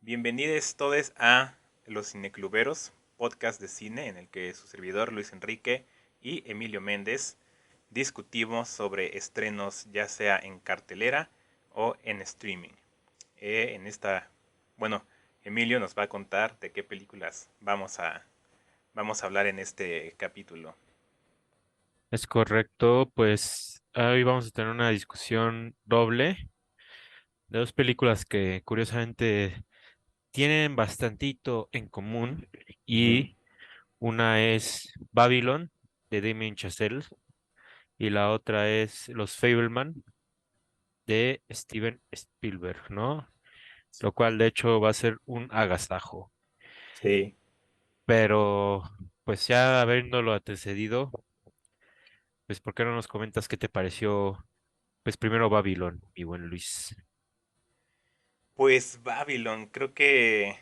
Bienvenidos todos a Los Cinecluberos, podcast de cine en el que su servidor Luis Enrique y Emilio Méndez discutimos sobre estrenos ya sea en cartelera o en streaming. En esta, bueno, Emilio nos va a contar de qué películas vamos a hablar en este capítulo. Es correcto, pues hoy vamos a tener una discusión doble de dos películas que curiosamente tienen bastantito en común Ujú. y una es Babylon de Damien Chazelle y la otra es Los Fableman de Steven Spielberg, ¿no? Lo cual de hecho va a ser un agasajo, Sí. pero pues ya habiéndolo antecedido, pues ¿por qué no nos comentas qué te pareció? Pues primero Babylon, mi buen Luis. Pues Babylon, creo que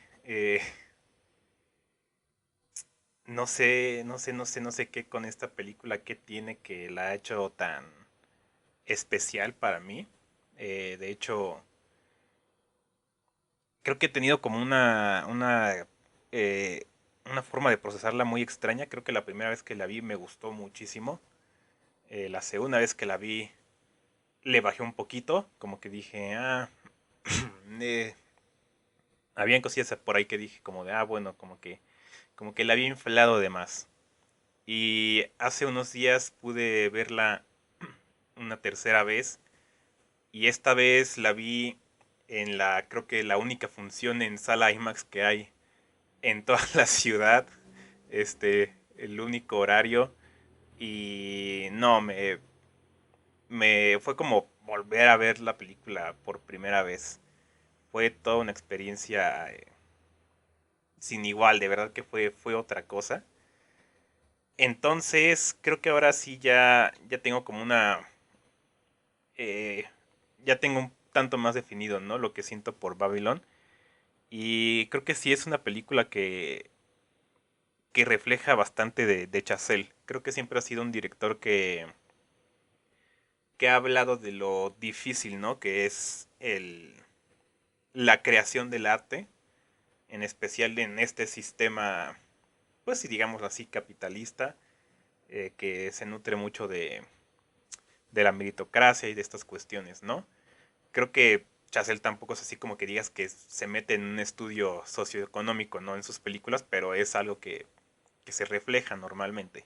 no sé qué con esta película, qué tiene que la ha hecho tan especial para mí. De hecho, creo que he tenido como una forma de procesarla muy extraña. Creo que la primera vez que la vi me gustó muchísimo. La segunda vez que la vi le bajé un poquito, como que dije, eh, habían cosillas por ahí que dije como de, bueno, como que la había inflado de más. Y hace unos días pude verla una tercera vez y esta vez la vi en creo que la única función en sala IMAX que hay en toda la ciudad, el único horario y no, me fue como volver a ver la película por primera vez. Fue toda una experiencia sin igual, de verdad que fue otra cosa. Entonces, creo que ahora sí ya tengo como eh, ya tengo un tanto más definido, ¿no? Lo que siento por Babylon. Y creo que sí es una película que refleja bastante de Chazelle. Creo que siempre ha sido un director que ha hablado de lo difícil, ¿no? Que es la creación del arte, en especial en este sistema, pues si digamos así, capitalista, que se nutre mucho de la meritocracia y de estas cuestiones, ¿no? Creo que Chazelle tampoco es así como que digas que se mete en un estudio socioeconómico, ¿no? En sus películas, pero es algo que se refleja normalmente.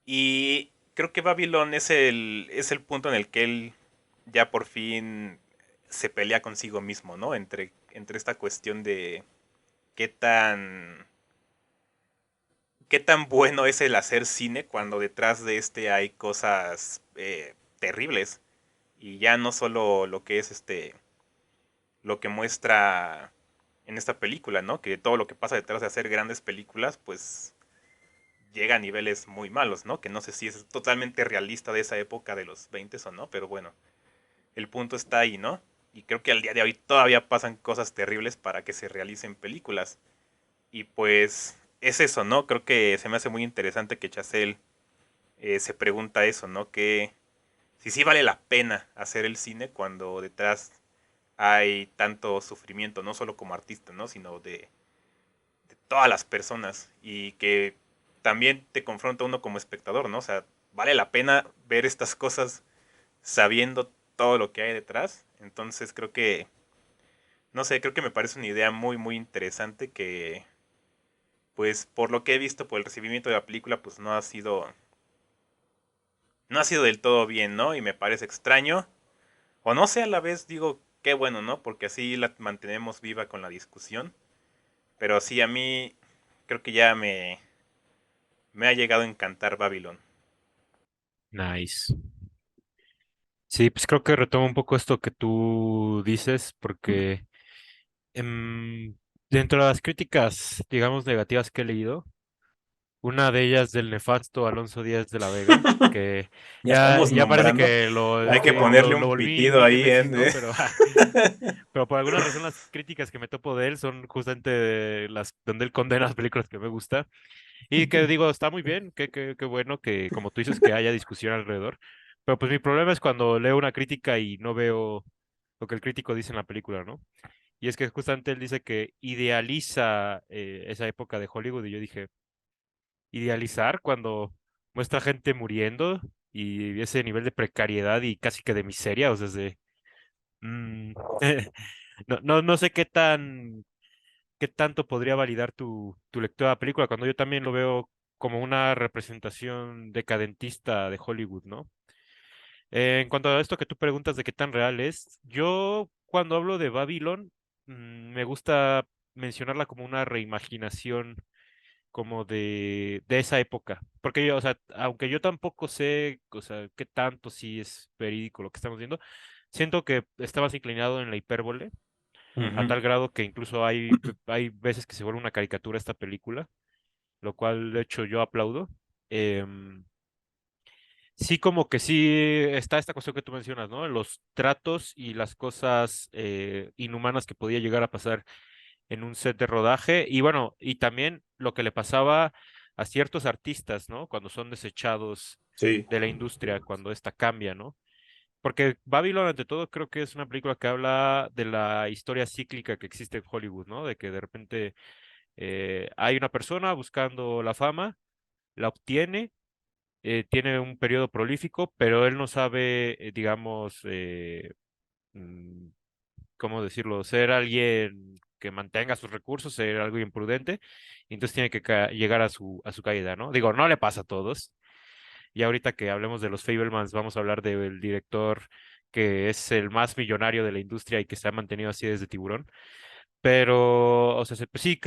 Y creo que Babylon es el punto en el que él ya por fin se pelea consigo mismo, ¿no? Entre esta cuestión de qué tan, qué tan bueno es el hacer cine cuando detrás de hay cosas terribles. Y ya no solo lo que es lo que muestra en esta película, ¿no? Que todo lo que pasa detrás de hacer grandes películas, pues llega a niveles muy malos, ¿no? Que no sé si es totalmente realista de esa época de los 20 o no, pero bueno, el punto está ahí, ¿no? Y creo que al día de hoy todavía pasan cosas terribles para que se realicen películas. Y pues es eso, ¿no? Creo que se me hace muy interesante que Chazelle se pregunta eso, ¿no? Que si sí vale la pena hacer el cine cuando detrás hay tanto sufrimiento, no solo como artista, ¿no? Sino de todas las personas y que también te confronta uno como espectador, ¿no? O sea, vale la pena ver estas cosas sabiendo todo lo que hay detrás. Entonces creo que, no sé, creo que me parece una idea muy interesante que, pues por lo que he visto, por el recibimiento de la película, pues no ha sido del todo bien, ¿no? Y me parece extraño. O no sé, a la vez digo, qué bueno, ¿no? Porque así la mantenemos viva con la discusión. Pero sí, a mí creo que me ha llegado a encantar Babylon. Nice. Sí, pues creo que retomo un poco esto que tú dices, porque em, dentro de las críticas, digamos, negativas que he leído, una de ellas del nefasto Alonso Díaz de la Vega, que Ya estamos ya parece nombrando. que Hay que sí, ponerle lo un volví pitido Miguel ahí, Messi, ¿no? ¿eh? Pero, pero por alguna razón las críticas que me topo de él son justamente las donde él condena las películas que me gusta. Y que digo, está muy bien, qué bueno que, como tú dices, que haya discusión alrededor. Pero pues mi problema es cuando leo una crítica y no veo lo que el crítico dice en la película, ¿no? Y es que justamente él dice que idealiza esa época de Hollywood y yo dije, idealizar cuando muestra gente muriendo y ese nivel de precariedad y casi que de miseria, o sea, mm, no sé qué tanto podría validar tu lectura de la película cuando yo también lo veo como una representación decadentista de Hollywood, ¿no? En cuanto a esto que tú preguntas de qué tan real es, yo cuando hablo de Babylon, me gusta mencionarla como una reimaginación como de esa época. Porque yo, o sea, aunque yo tampoco sé, o sea, qué tanto sí es verídico lo que estamos viendo, siento que está más inclinado en la hipérbole, a Ujú. tal grado que incluso hay veces que se vuelve una caricatura esta película, lo cual de hecho yo aplaudo. Em, Sí, como que sí está esta cuestión que tú mencionas, ¿no? Los tratos y las cosas inhumanas que podía llegar a pasar en un set de rodaje. Y bueno, y también lo que le pasaba a ciertos artistas, ¿no? Cuando son desechados Sí, de la industria, cuando esta cambia, ¿no? Porque Babylon, ante todo, creo que es una película que habla de la historia cíclica que existe en Hollywood, ¿no? De que de repente hay una persona buscando la fama, la obtiene, tiene un periodo prolífico, pero él no sabe, digamos, mm, ¿cómo decirlo? Ser alguien que mantenga sus recursos, ser algo imprudente, y entonces tiene que llegar a su caída, ¿no? Digo, no le pasa a todos. Y ahorita que hablemos de los Fabelmans, vamos a hablar del director que es el más millonario de la industria y que se ha mantenido así desde Tiburón. Pero, o sea, pues sí,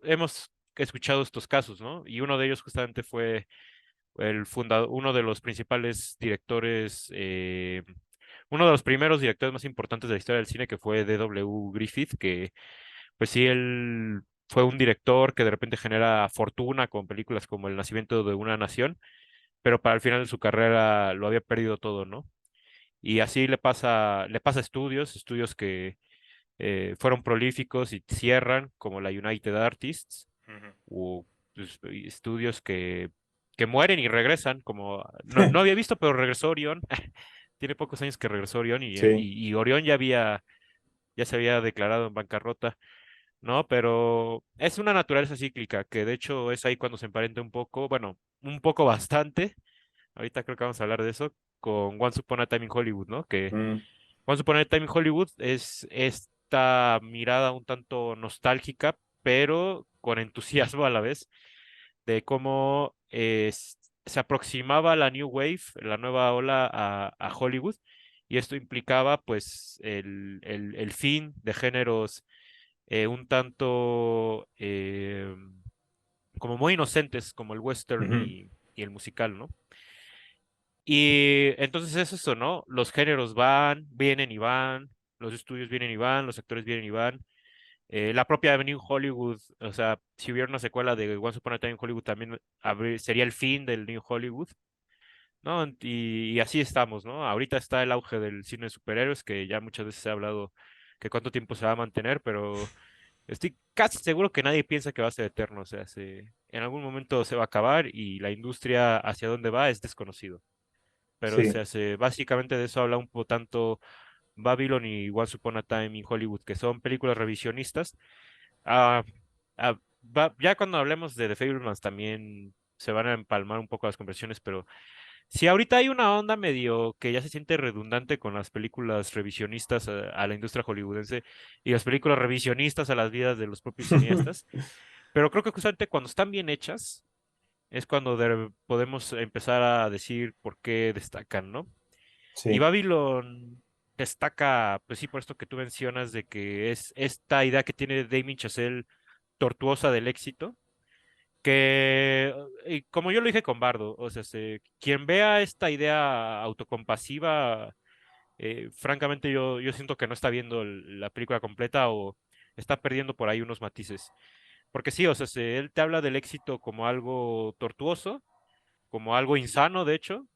hemos escuchado estos casos, ¿no? Y uno de ellos justamente fue uno de los principales directores, uno de los primeros directores más importantes de la historia del cine, que fue D.W. Griffith, que pues sí, él fue un director que de repente genera fortuna con películas como El nacimiento de una nación, pero para el final de su carrera lo había perdido todo, ¿no? Y así le pasa a estudios que fueron prolíficos y cierran, como la United Artists, ujú. o pues, y estudios que mueren y regresan, como no había visto, pero regresó Orión. Tiene pocos años que regresó Orión Sí, y Orión ya se había declarado en bancarrota, ¿no? Pero es una naturaleza cíclica, que de hecho es ahí cuando se emparenta un poco, bueno, un poco bastante. Ahorita creo que vamos a hablar de eso con Once Upon a Time in Hollywood, ¿no? Que mm, Once Upon a Time in Hollywood es esta mirada un tanto nostálgica, pero con entusiasmo a la vez de cómo se aproximaba la New Wave, la nueva ola a Hollywood, y esto implicaba pues el fin de géneros un tanto como muy inocentes, como el western ujú, y el musical, ¿no? Y entonces es eso, ¿no? Los géneros van, vienen y van, los estudios vienen y van, los actores vienen y van. La propia New Hollywood, o sea, si hubiera una secuela de Once Upon a Time in Hollywood también sería el fin del New Hollywood, ¿no? Y así estamos, ¿no? Ahorita está el auge del cine de superhéroes, que ya muchas veces se ha hablado que cuánto tiempo se va a mantener, pero estoy casi seguro que nadie piensa que va a ser eterno, o sea, en algún momento se va a acabar y la industria hacia dónde va es desconocido. Pero sí, básicamente de eso habla un poco tanto Babylon y Once Upon a Time in Hollywood, que son películas revisionistas. Ah, ya cuando hablemos de The Fabelmans también se van a empalmar un poco las conversiones, pero si ahorita hay una onda medio que ya se siente redundante con las películas revisionistas a la industria hollywoodense y las películas revisionistas a las vidas de los propios cineastas, pero creo que justamente cuando están bien hechas es cuando podemos empezar a decir por qué destacan, ¿no? Y sí. Babylon destaca, pues sí, por esto que tú mencionas de que es esta idea que tiene Damien Chazelle tortuosa del éxito, que, y como yo lo dije con Bardo, o sea, quien vea esta idea autocompasiva, francamente yo siento que no está viendo la película completa o está perdiendo por ahí unos matices. Porque sí, o sea, él te habla del éxito como algo tortuoso, como algo insano, de hecho,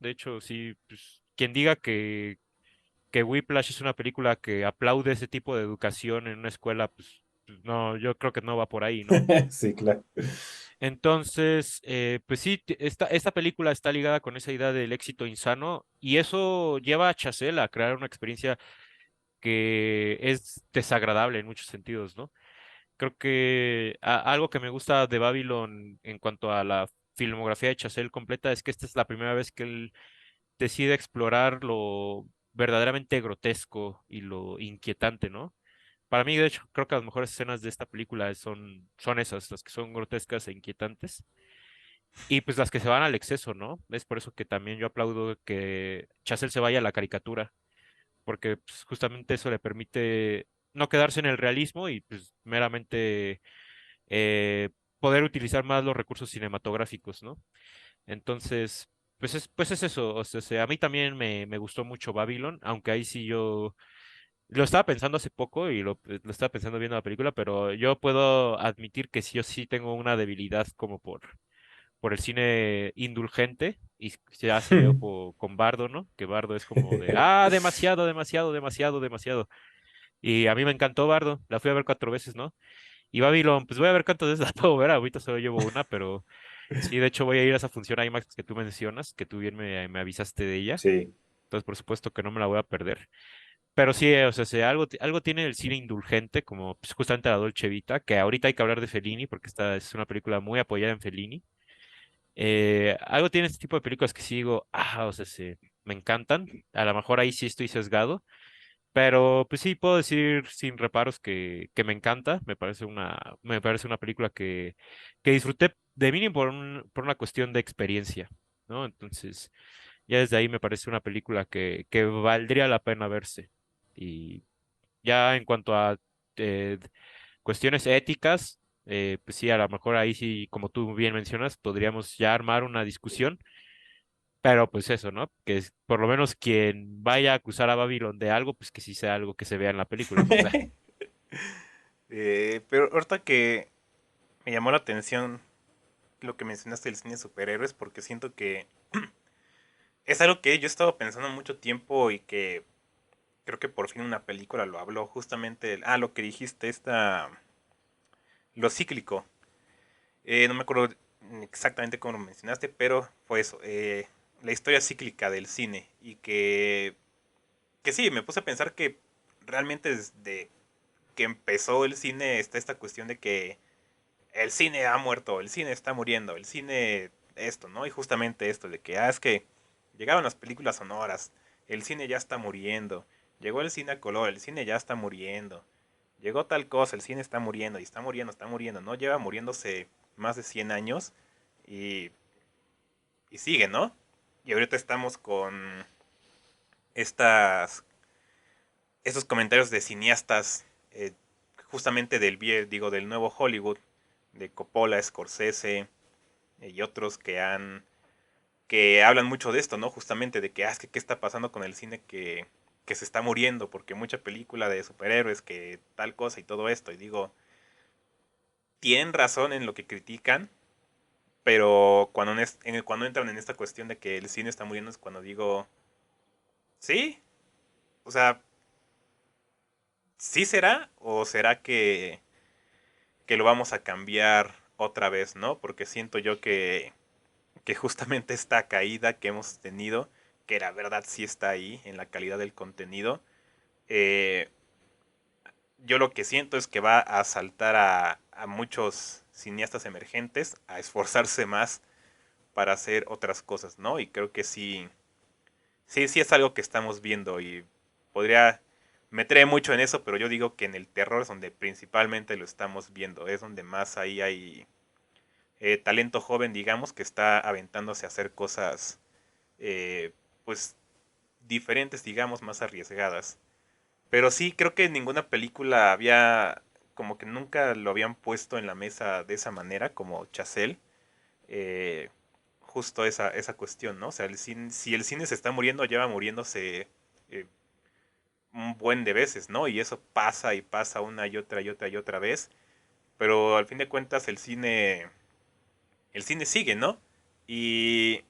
sí, pues, quien diga que Whiplash es una película que aplaude ese tipo de educación en una escuela, pues, no, yo creo que no va por ahí, ¿no? Sí, claro. Entonces, pues sí, esta película está ligada con esa idea del éxito insano y eso lleva a Chazelle a crear una experiencia que es desagradable en muchos sentidos, ¿no? Creo que algo que me gusta de Babylon en cuanto a la filmografía de Chazelle completa es que esta es la primera vez que él decide explorar lo verdaderamente grotesco y lo inquietante, ¿no? Para mí, de hecho, creo que las mejores escenas de esta película son esas, las que son grotescas e inquietantes. Y pues las que se van al exceso, ¿no? Es por eso que también yo aplaudo que Chazelle se vaya a la caricatura, porque pues, justamente eso le permite no quedarse en el realismo y pues meramente eh, poder utilizar más los recursos cinematográficos, ¿no? Entonces, pues es eso. O sea, a mí también me gustó mucho Babylon, aunque ahí sí yo lo estaba pensando hace poco y lo estaba pensando viendo la película, pero yo puedo admitir que sí, yo sí tengo una debilidad como por el cine indulgente y ya se veo con Bardo, ¿no? Que Bardo es como de, demasiado, demasiado, demasiado, demasiado. Y a mí me encantó Bardo, la fui a ver 4 veces, ¿no? Y Babylon, pues voy a ver cuántas veces la puedo ver, ahorita solo llevo una, pero sí, de hecho voy a ir a esa función IMAX que tú mencionas, que tú bien me avisaste de ella, Sí. entonces por supuesto que no me la voy a perder. Pero sí, o sea, algo tiene el cine indulgente, como pues, justamente la Dolce Vita, que ahorita hay que hablar de Fellini, porque esta es una película muy apoyada en Fellini. Algo tiene este tipo de películas que sí digo, o sea, me encantan. A lo mejor ahí sí estoy sesgado, pero pues sí puedo decir sin reparos que me encanta. Me parece una película que disfruté de mínimo por una cuestión de experiencia, ¿no? Entonces, ya desde ahí me parece una película que valdría la pena verse. Y ya en cuanto a eh, cuestiones éticas, pues sí, a lo mejor ahí sí, como tú bien mencionas, podríamos ya armar una discusión, pero pues eso, ¿no? Por lo menos quien vaya a acusar a Babylon de algo, pues que sí sea algo que se vea en la película, ¿no? Pero ahorita que me llamó la atención lo que mencionaste del cine de superhéroes, porque siento que es algo que yo he estado pensando mucho tiempo y que creo que por fin una película lo habló justamente, lo que dijiste, lo cíclico. No me acuerdo exactamente cómo lo mencionaste, pero fue eso, la historia cíclica del cine y que sí, me puse a pensar que realmente desde que empezó el cine está esta cuestión de que el cine ha muerto, el cine está muriendo, el cine esto, ¿no? Y justamente esto de que, es que llegaron las películas sonoras, el cine ya está muriendo, llegó el cine a color, el cine ya está muriendo, llegó tal cosa, el cine está muriendo y está muriendo, ¿no? Lleva muriéndose más de 100 años y, y sigue, ¿no? Y ahorita estamos con estas, estos comentarios de cineastas, justamente del nuevo Hollywood, de Coppola, Scorsese, y otros que hablan mucho de esto, ¿no? Justamente de que, es que qué está pasando con el cine que se está muriendo, porque mucha película de superhéroes, que tal cosa y todo esto, y digo, tienen razón en lo que critican, pero cuando entran en esta cuestión de que el cine está muriendo es cuando digo, sí, o sea, ¿sí será? ¿O será que lo vamos a cambiar otra vez, ¿no? Porque siento yo que justamente esta caída que hemos tenido, que la verdad sí está ahí en la calidad del contenido, eh, yo lo que siento es que va a saltar a muchos cineastas emergentes a esforzarse más para hacer otras cosas, ¿no? Y creo que sí, sí es algo que estamos viendo y podría meter mucho en eso, pero yo digo que en el terror es donde principalmente lo estamos viendo, es donde más ahí hay talento joven, digamos, que está aventándose a hacer cosas eh, pues diferentes, digamos, más arriesgadas. Pero sí, creo que ninguna película había, como que nunca lo habían puesto en la mesa de esa manera, como Chazelle. Eh, justo esa cuestión, ¿no? O sea, si el cine se está muriendo, lleva muriéndose eh, un buen de veces, ¿no? Y eso pasa y pasa una y otra y otra y otra vez. Pero al fin de cuentas el cine sigue, ¿no? Y,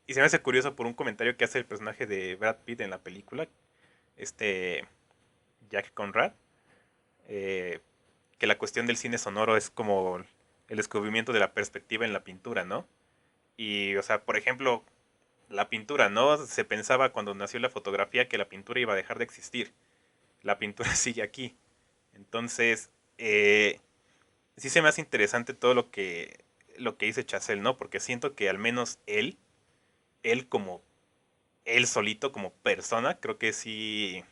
y se me hace curioso por un comentario que hace el personaje de Brad Pitt en la película, este Jack Conrad, eh, que la cuestión del cine sonoro es como el descubrimiento de la perspectiva en la pintura, ¿no? Y, o sea, por ejemplo, la pintura, ¿no? Se pensaba cuando nació la fotografía que la pintura iba a dejar de existir. la pintura sigue aquí. Entonces, sí se me hace interesante todo lo que dice Chazelle, ¿no? Porque siento que al menos él como él solito como persona, creo que sí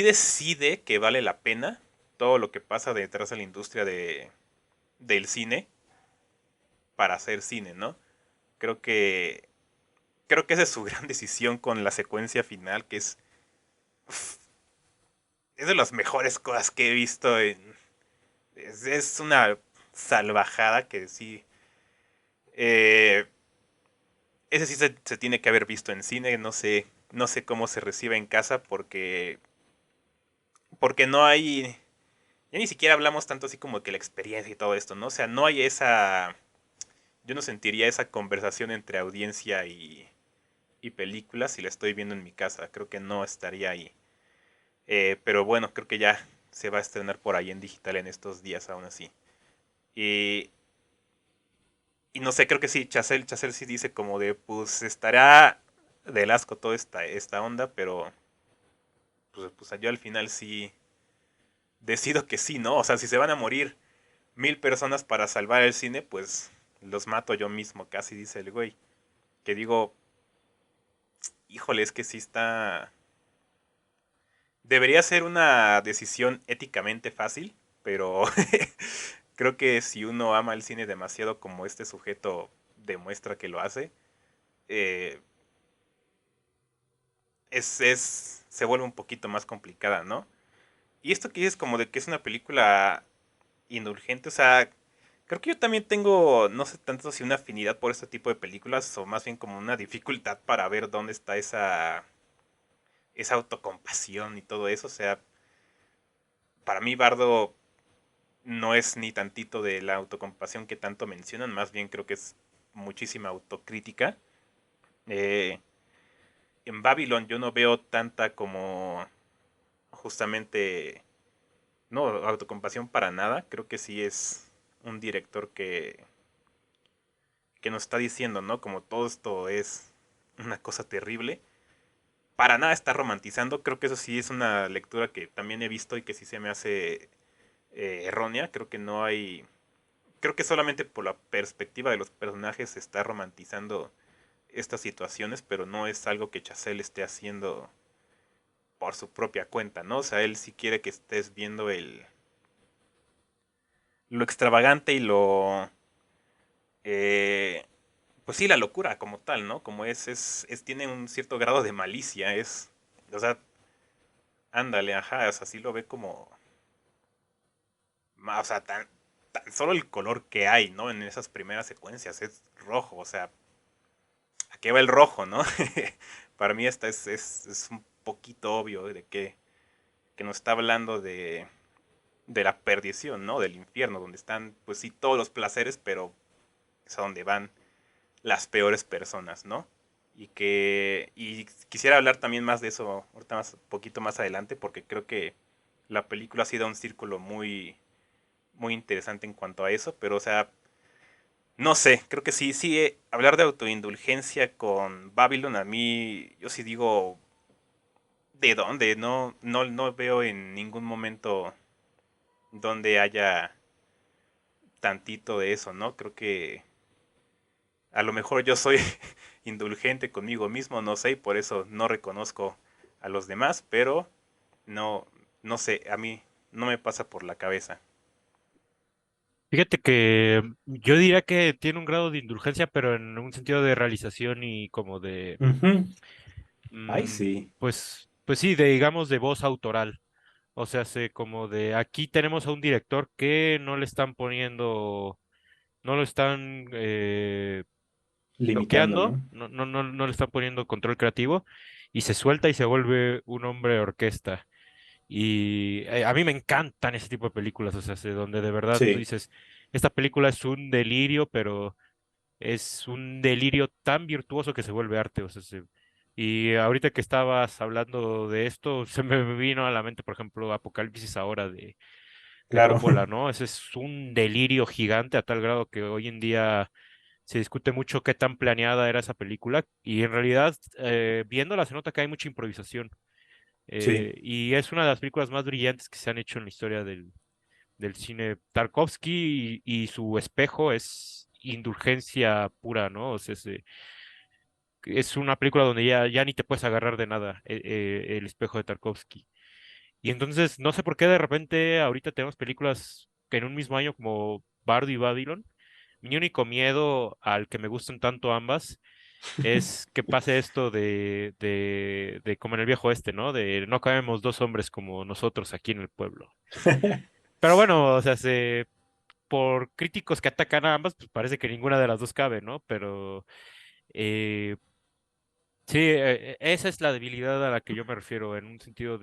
decide que vale la pena todo lo que pasa detrás de la industria del cine para hacer cine, ¿no? Creo que creo que esa es su gran decisión con la secuencia final, que es de las mejores cosas que he visto. Es una salvajada que sí. eh, Ese sí se tiene que haber visto en cine. No sé cómo se recibe en casa porque no hay. Ya ni siquiera hablamos tanto así como que la experiencia y todo esto, ¿no? O sea, no hay esa. Yo no sentiría esa conversación entre audiencia y película si la estoy viendo en mi casa. Creo que no estaría ahí. Pero bueno, creo que ya se va a estrenar por ahí en digital en estos días aún así. Y, y no sé, creo que sí, Chazelle sí dice como de, pues estará del asco toda esta onda, pero pues yo al final sí decido que sí, ¿no? O sea, si se van a morir 1000 personas para salvar el cine, pues los mato yo mismo, casi dice el güey. Que digo, híjole, es que sí está. Debería ser una decisión éticamente fácil, pero creo que si uno ama el cine demasiado como este sujeto demuestra que lo hace, eh, se vuelve un poquito más complicada, ¿no? Y esto que dices como de que es una película indulgente, o sea, creo que yo también tengo, no sé tanto si una afinidad por este tipo de películas o más bien como una dificultad para ver dónde está esa autocompasión y todo eso, o sea, para mí Bardo no es ni tantito de la autocompasión que tanto mencionan, más bien creo que es muchísima autocrítica. Eh, en Babylon yo no veo tanta como justamente, no, autocompasión para nada, creo que sí es un director que nos está diciendo, ¿no? Como todo esto es una cosa terrible. Para nada está romantizando, creo que eso sí es una lectura que también he visto y que sí se me hace errónea, creo que no hay creo que solamente por la perspectiva de los personajes se está romantizando estas situaciones, pero no es algo que Chazelle esté haciendo por su propia cuenta, ¿no? O sea, él sí quiere que estés viendo lo extravagante y eh, pues sí, la locura como tal, ¿no? Como tiene un cierto grado de malicia, o sea, ándale, ajá, o sea, sí lo ve como, o sea, tan solo el color que hay, ¿no? En esas primeras secuencias es rojo, o sea, ¿a qué va el rojo, no? Para mí esta es un poquito obvio que nos está hablando de la perdición, ¿no? Del infierno, donde están, pues sí, todos los placeres, pero es a donde van las peores personas, ¿no? Y quisiera hablar también más de eso ahorita más, un poquito más adelante, porque creo que la película ha sido un círculo muy interesante en cuanto a eso, pero o sea, no sé, creo que sí, hablar de autoindulgencia con Babylon a mí, yo sí digo, ¿de dónde? No veo en ningún momento donde haya tantito de eso, ¿no? Creo que a lo mejor yo soy indulgente conmigo mismo, no sé, y por eso no reconozco a los demás, pero no, no sé, a mí no me pasa por la cabeza. Fíjate que yo diría que tiene un grado de indulgencia, pero en un sentido de realización y como de, Ujú. Ay, mm, sí. pues sí, de digamos de voz autoral. O sea, sé como de aquí tenemos a un director que no le están poniendo, no lo están Limitando, bloqueando, ¿no? no le están poniendo control creativo y se suelta y se vuelve un hombre de orquesta. Y a mí me encantan ese tipo de películas, o sea, donde de verdad tú Sí, dices, esta película es un delirio, pero es un delirio tan virtuoso que se vuelve arte. O sea, y ahorita que estabas hablando de esto, se me vino a la mente, por ejemplo, Apocalipsis ahora de claro. Coppola, ¿no? Ese es un delirio gigante a tal grado que hoy en día se discute mucho qué tan planeada era esa película y en realidad viéndola se nota que hay mucha improvisación. Sí. Y es una de las películas más brillantes que se han hecho en la historia del cine. Tarkovsky y su espejo es indulgencia pura, ¿no? O sea, es una película donde ya ni te puedes agarrar de nada, el espejo de Tarkovsky. Y entonces, no sé por qué de repente ahorita tenemos películas que en un mismo año como Bardo y Babylon. Mi único miedo al que me gustan tanto ambas es que pase esto de como en el viejo este, ¿no? De no cabemos dos hombres como nosotros aquí en el pueblo. Pero bueno, o sea, por críticos que atacan a ambas, pues parece que ninguna de las dos cabe, ¿no? Pero eh, sí, esa es la debilidad a la que yo me refiero en un sentido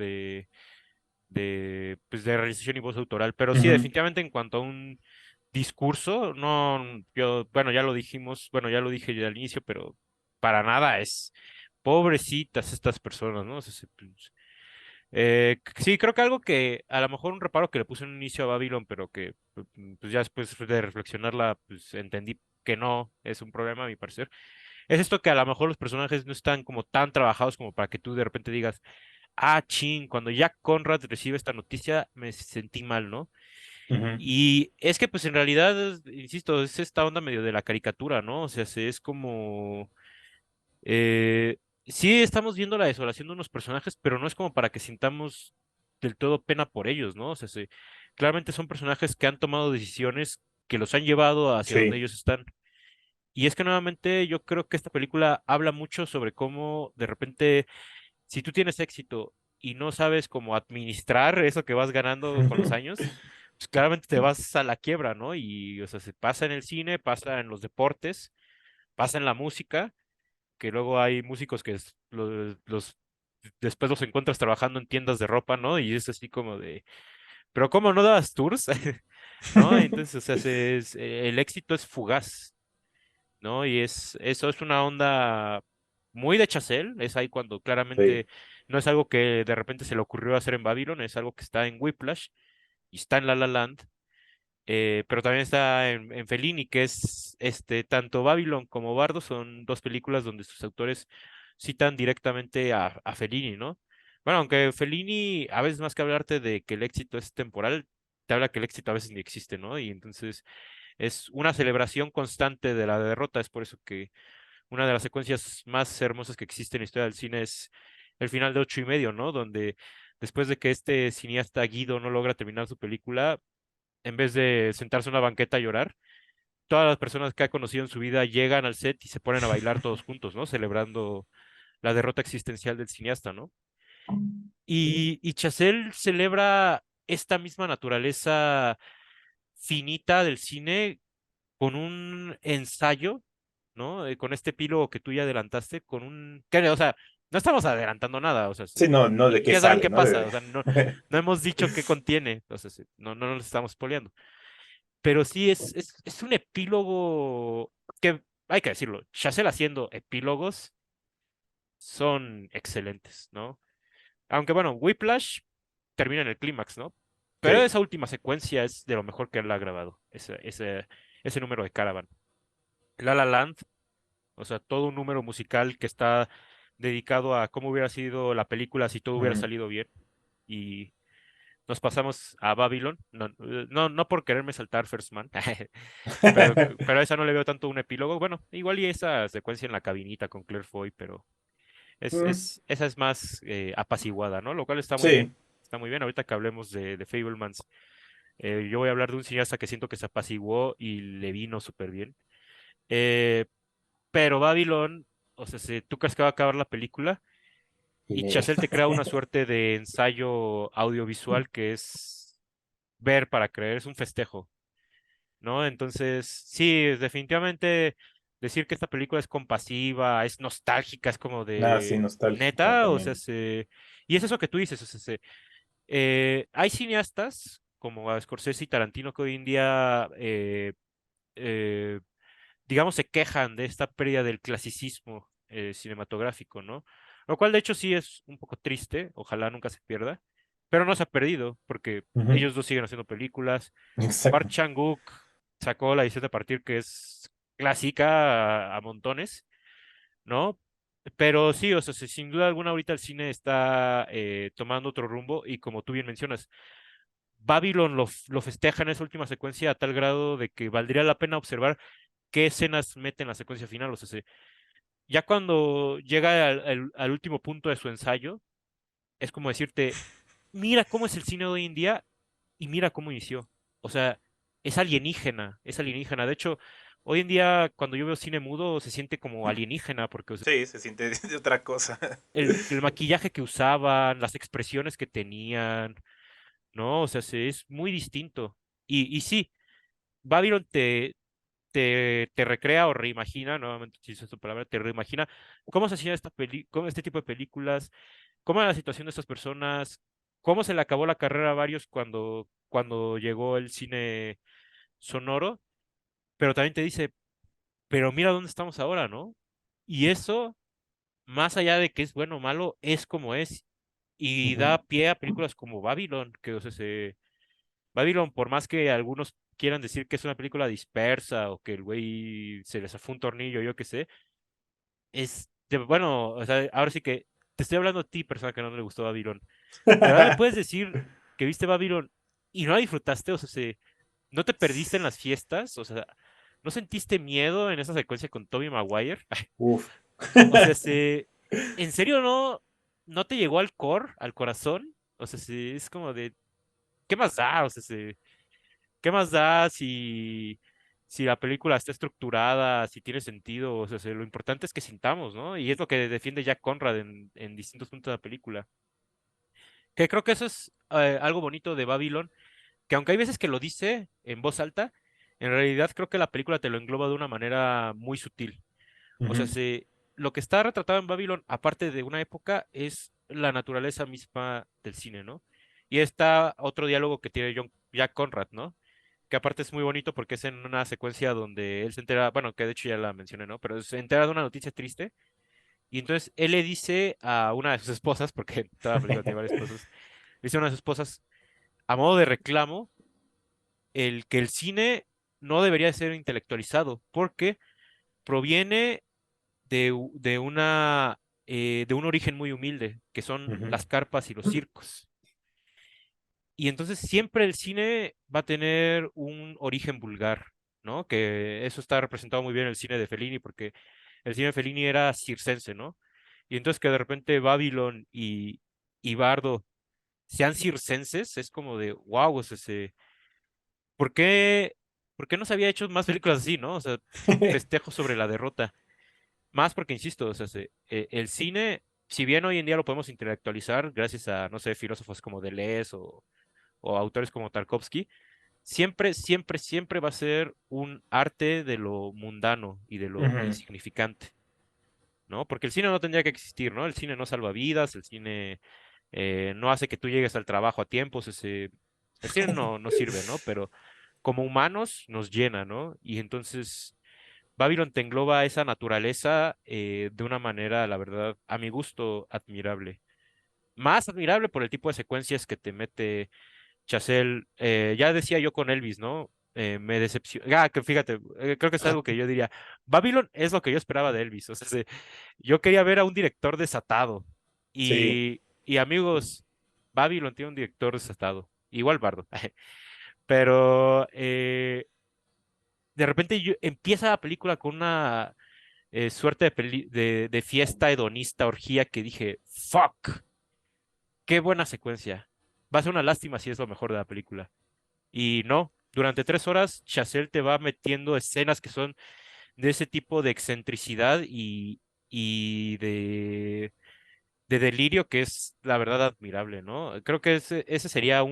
pues de realización y voz autoral. Pero sí, Ujú, definitivamente en cuanto a un discurso, no, yo, bueno, ya lo dijimos, bueno, ya lo dije ya al inicio, pero para nada es pobrecitas estas personas, ¿no? O sea, pues, sí, creo que algo que a lo mejor un reparo que le puse en un inicio a Babylon, pero que pues ya después de reflexionarla, pues entendí que no es un problema, a mi parecer. Es esto que a lo mejor los personajes no están como tan trabajados como para que tú de repente digas, ah, chin, cuando Jack Conrad recibe esta noticia me sentí mal, ¿no? ujú. Y es que pues en realidad, insisto, es esta onda medio de la caricatura, ¿no? O sea, es como sí, estamos viendo la desolación de unos personajes, pero no es como para que sintamos del todo pena por ellos, ¿no? O sea, claramente son personajes que han tomado decisiones que los han llevado hacia donde Sí. ellos están. Y es que nuevamente yo creo que esta película habla mucho sobre cómo de repente, si tú tienes éxito y no sabes cómo administrar eso que vas ganando con los años, pues claramente te vas a la quiebra, ¿no? Y, o sea, se pasa en el cine, pasa en los deportes, pasa en la música que luego hay músicos que después los encuentras trabajando en tiendas de ropa, ¿no? Y es así como de, pero ¿cómo no das tours? ¿No? Entonces, o sea, el éxito es fugaz, ¿no? Y eso es una onda muy de Chazelle, es ahí cuando Sí. claramente no es algo que de repente se le ocurrió hacer en Babylon, es algo que está en Whiplash y está en La La Land. Pero también está en Fellini, que es tanto Babylon como Bardo son dos películas donde sus autores citan directamente a Fellini, ¿no? Bueno, aunque Fellini, a veces más que hablarte de que el éxito es temporal, te habla que el éxito a veces ni existe, ¿no? Y entonces es una celebración constante de la derrota. Es por eso que una de las secuencias más hermosas que existe en la historia del cine es el final de Ocho y medio, ¿no? Donde después de que este cineasta Guido no logra terminar su película, en vez de sentarse en una banqueta a llorar, todas las personas que ha conocido en su vida llegan al set y se ponen a bailar todos juntos, ¿no? Celebrando la derrota existencial del cineasta, ¿no? Y Chazelle celebra esta misma naturaleza finita del cine con un ensayo, ¿no? Con este epílogo que tú ya adelantaste, o sea, no estamos adelantando nada, o sea, Sí, no, no de qué ya saben sale, qué ¿no? pasa, o sea, no hemos dicho qué contiene, o sea, no nos estamos spoileando. Pero sí es un epílogo que, hay que decirlo, Chazelle haciendo epílogos son excelentes, ¿no? Aunque bueno, Whiplash termina en el clímax, ¿no? Pero Sí. esa última secuencia es de lo mejor que él ha grabado, ese número de Caravan. La La Land, o sea, todo un número musical que está dedicado a cómo hubiera sido la película si todo hubiera Ujú. salido bien. Y nos pasamos a Babylon, no por quererme saltar First Man, pero a esa no le veo tanto un epílogo. Bueno, igual y esa secuencia en la cabinita con Claire Foy, pero Mm, esa es más apaciguada, ¿no? Lo cual está muy bien. sí. Está muy bien. Ahorita que hablemos de Fablemans, yo voy a hablar de un cineasta que siento que se apaciguó y le vino súper bien. Eh, pero Babylon, o sea, si tú crees que va a acabar la película y Y- Chazelle te crea una suerte de ensayo audiovisual que es ver para creer, es un festejo. ¿No? Entonces, sí, definitivamente decir que esta película es compasiva, es nostálgica, es como Nada, sí, de nostálgica neta, o sea, también. y es eso que tú dices, o sea, hay cineastas como a Scorsese y Tarantino que hoy en día, eh, digamos, se quejan de esta pérdida del clasicismo cinematográfico, ¿no? Lo cual de hecho sí es un poco triste, ojalá nunca se pierda, pero no se ha perdido porque Ujú. ellos dos siguen haciendo películas. Park Exacto. Chan-wook sacó la edición de partir que es clásica a montones, ¿no? Pero sí, o sea, sin duda alguna ahorita el cine está tomando otro rumbo y como tú bien mencionas, Babylon lo festeja en esa última secuencia a tal grado de que valdría la pena observar qué escenas mete en la secuencia final. O sea, ya cuando llega al último punto de su ensayo, es como decirte, mira cómo es el cine de hoy en día y mira cómo inició. O sea, es alienígena, es alienígena. De hecho, hoy en día cuando yo veo cine mudo se siente como alienígena porque o sea, Sí, se siente de otra cosa. el maquillaje que usaban, las expresiones que tenían, ¿no? O sea, es muy distinto. Y sí, Babylon te recrea o reimagina, nuevamente utilizo esta palabra, te reimagina cómo se hacía cómo este tipo de películas, cómo era la situación de estas personas, cómo se le acabó la carrera a varios cuando llegó el cine sonoro, pero también te dice, pero mira dónde estamos ahora, ¿no? Y eso, más allá de que es bueno o malo, es como es. Y Ujú. da pie a películas como Babylon, que o sea, Babylon, por más que algunos quieran decir que es una película dispersa o que el güey se le zafó un tornillo, yo qué sé, bueno, o sea, ahora sí que te estoy hablando a ti, persona que no le gustó Babylon. ¿De verdad me puedes decir que viste Babylon y no la disfrutaste? O sea, ¿no te perdiste en las fiestas? O sea, ¿no sentiste miedo en esa secuencia con Tobey Maguire? Uf. O sea, ¿en serio no te llegó al core, al corazón? O sea, es como de, ¿qué más da? O sea, ¿qué más da si la película está estructurada, si tiene sentido? O sea, lo importante es que sintamos, ¿no? Y es lo que defiende Jack Conrad en distintos puntos de la película. Que creo que eso es algo bonito de Babylon, que aunque hay veces que lo dice en voz alta, en realidad creo que la película te lo engloba de una manera muy sutil. O sea, Ujú. lo que está retratado en Babylon, aparte de una época, es la naturaleza misma del cine, ¿no? Y está otro diálogo que tiene Jack Conrad, ¿no? Que aparte es muy bonito porque es en una secuencia donde él se entera, bueno, que de hecho ya la mencioné, ¿no? Pero se entera de una noticia triste y entonces él le dice a una de sus esposas, porque toda la película tiene varias esposas, le dice a una de sus esposas, a modo de reclamo, el que el cine no debería ser intelectualizado porque proviene de un origen muy humilde, que son Ujú. las carpas y los circos. Y entonces siempre el cine va a tener un origen vulgar, ¿no? Que eso está representado muy bien en el cine de Fellini, porque el cine de Fellini era circense, ¿no? Y entonces que de repente Babylon y Bardo sean circenses, es como de, wow, o sea, ¿por qué, ¿por qué no se había hecho más películas así, ¿no? O sea, festejo sobre la derrota. Más porque, insisto, o sea, el cine, si bien hoy en día lo podemos intelectualizar gracias a, no sé, filósofos como Deleuze o autores como Tarkovsky, siempre, siempre, siempre va a ser un arte de lo mundano y de lo Ujú. insignificante, ¿no? Porque el cine no tendría que existir, ¿no? El cine no salva vidas, el cine no hace que tú llegues al trabajo a tiempo, el cine no sirve, ¿no? Pero como humanos nos llena, ¿no? Y entonces Babylon te engloba esa naturaleza de una manera, la verdad, a mi gusto, admirable. Más admirable por el tipo de secuencias que te mete Chazelle. Ya decía yo con Elvis, ¿no? Me decepcionó. Que fíjate, creo que es algo que yo diría. Babylon es lo que yo esperaba de Elvis. O sea, yo quería ver a un director desatado. Sí. Y amigos, Babylon tiene un director desatado. Igual Bardo. Pero de repente empieza la película con una suerte de fiesta hedonista, orgía, que dije, fuck, qué buena secuencia. Va a ser una lástima si es lo mejor de la película. Y no, durante 3 horas, Chazelle te va metiendo escenas que son de ese tipo de excentricidad y de delirio que es, la verdad, admirable, ¿no? Creo que ese sería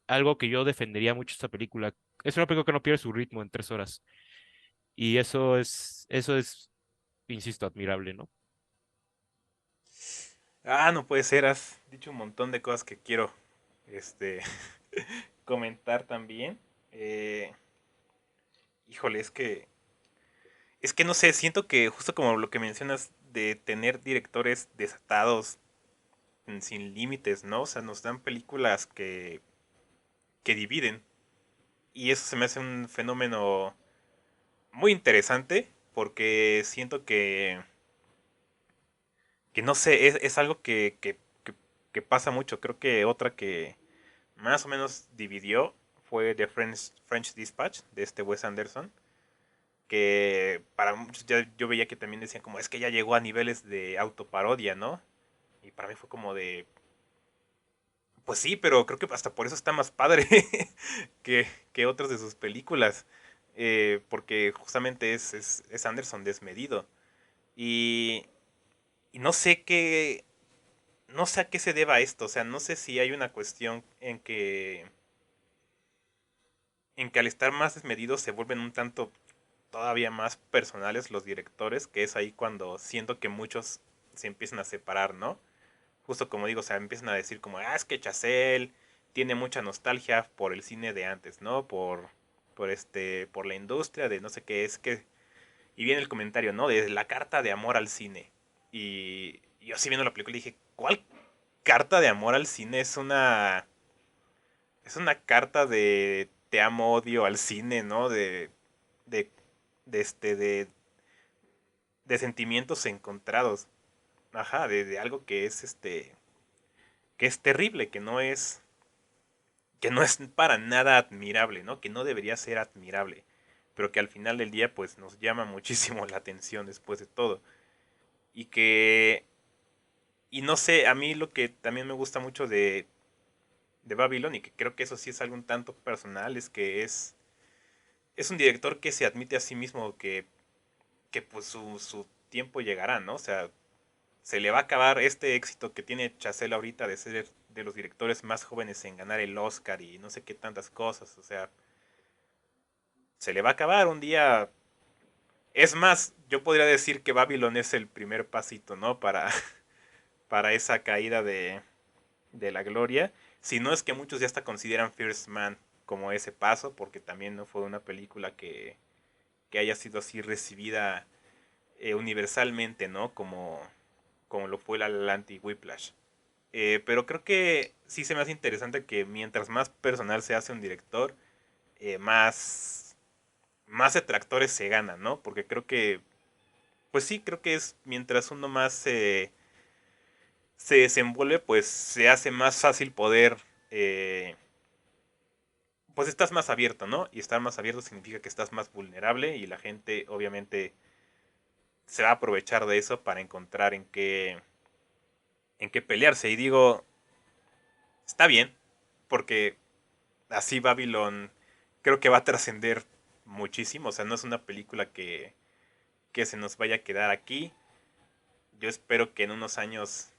algo que yo defendería mucho esta película. Es una película que no pierde su ritmo en 3 horas. Y eso es, insisto, admirable, ¿no? Ah, no puede ser, has dicho un montón de cosas que quiero este comentar también. Eh, híjole, es que no sé, siento que justo como lo que mencionas de tener directores desatados sin límites, ¿no? O sea, nos dan películas que dividen. Y eso se me hace un fenómeno muy interesante porque siento que que no sé, es algo que pasa mucho. Creo que otra que más o menos dividió fue The French Dispatch de este Wes Anderson, que para muchos yo veía que también decían como es que ya llegó a niveles de autoparodia, ¿no? Y para mí fue como de, pues sí, pero creo que hasta por eso está más padre que otras de sus películas, porque justamente es Anderson desmedido. Y, y no sé qué, no sé a qué se deba esto, o sea, no sé si hay una cuestión en que al estar más desmedidos se vuelven un tanto todavía más personales los directores, que es ahí cuando siento que muchos se empiezan a separar, ¿no? Justo como digo, o sea, empiezan a decir como, es que Chazelle tiene mucha nostalgia por el cine de antes, ¿no? Por la industria de no sé qué es que... Y viene el comentario, ¿no? De la carta de amor al cine. Y yo así viendo la película dije, ¿cuál carta de amor al cine? Es una carta de te amo, odio al cine, ¿no? De, de este, de sentimientos encontrados. Ajá, de algo que es terrible, que no es para nada admirable, ¿no? Que no debería ser admirable, pero que al final del día pues nos llama muchísimo la atención después de todo. Y que, y no sé, a mí lo que también me gusta mucho de Babylon, y que creo que eso sí es algo un tanto personal, es que es un director que se admite a sí mismo que pues su tiempo llegará, ¿no? O sea, se le va a acabar este éxito que tiene Chazelle ahorita de ser de los directores más jóvenes en ganar el Oscar y no sé qué tantas cosas. O sea, se le va a acabar un día. Es más, yo podría decir que Babylon es el primer pasito, ¿no? Para esa caída de la gloria. Si no es que muchos ya hasta consideran First Man como ese paso, porque también no fue una película que haya sido así recibida universalmente, ¿no? Como lo fue la La Land y Whiplash. Pero creo que sí se me hace interesante que mientras más personal se hace un director, más detractores se ganan, ¿no? Porque creo que, pues sí, creo que es mientras uno más se desenvuelve, pues se hace más fácil poder, eh, pues estás más abierto, ¿no? Y estar más abierto significa que estás más vulnerable y la gente obviamente se va a aprovechar de eso para encontrar en qué pelearse. Y digo, está bien, porque así Babylon creo que va a trascender muchísimo. O sea, no es una película que se nos vaya a quedar aquí. Yo espero que en unos años,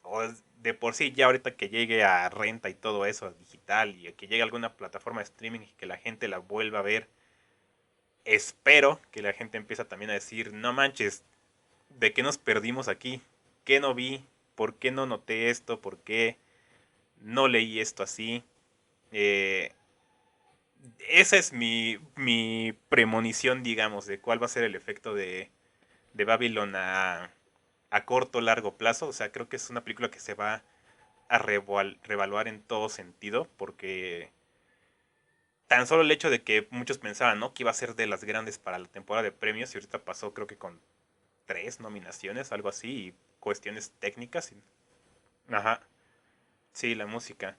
o de por sí ya ahorita que llegue a renta y todo eso, digital, y que llegue a alguna plataforma de streaming y que la gente la vuelva a ver, espero que la gente empiece también a decir, no manches, ¿de qué nos perdimos aquí? ¿Qué no vi? ¿Por qué no noté esto? ¿Por qué no leí esto así? Eh, Esa es mi premonición, digamos, de cuál va a ser el efecto de Babylon a corto o largo plazo. O sea, creo que es una película que se va a revaluar en todo sentido, porque tan solo el hecho de que muchos pensaban, ¿no? Que iba a ser de las grandes para la temporada de premios, y ahorita pasó creo que con 3 nominaciones, algo así, y cuestiones técnicas. Ajá, sí, la música.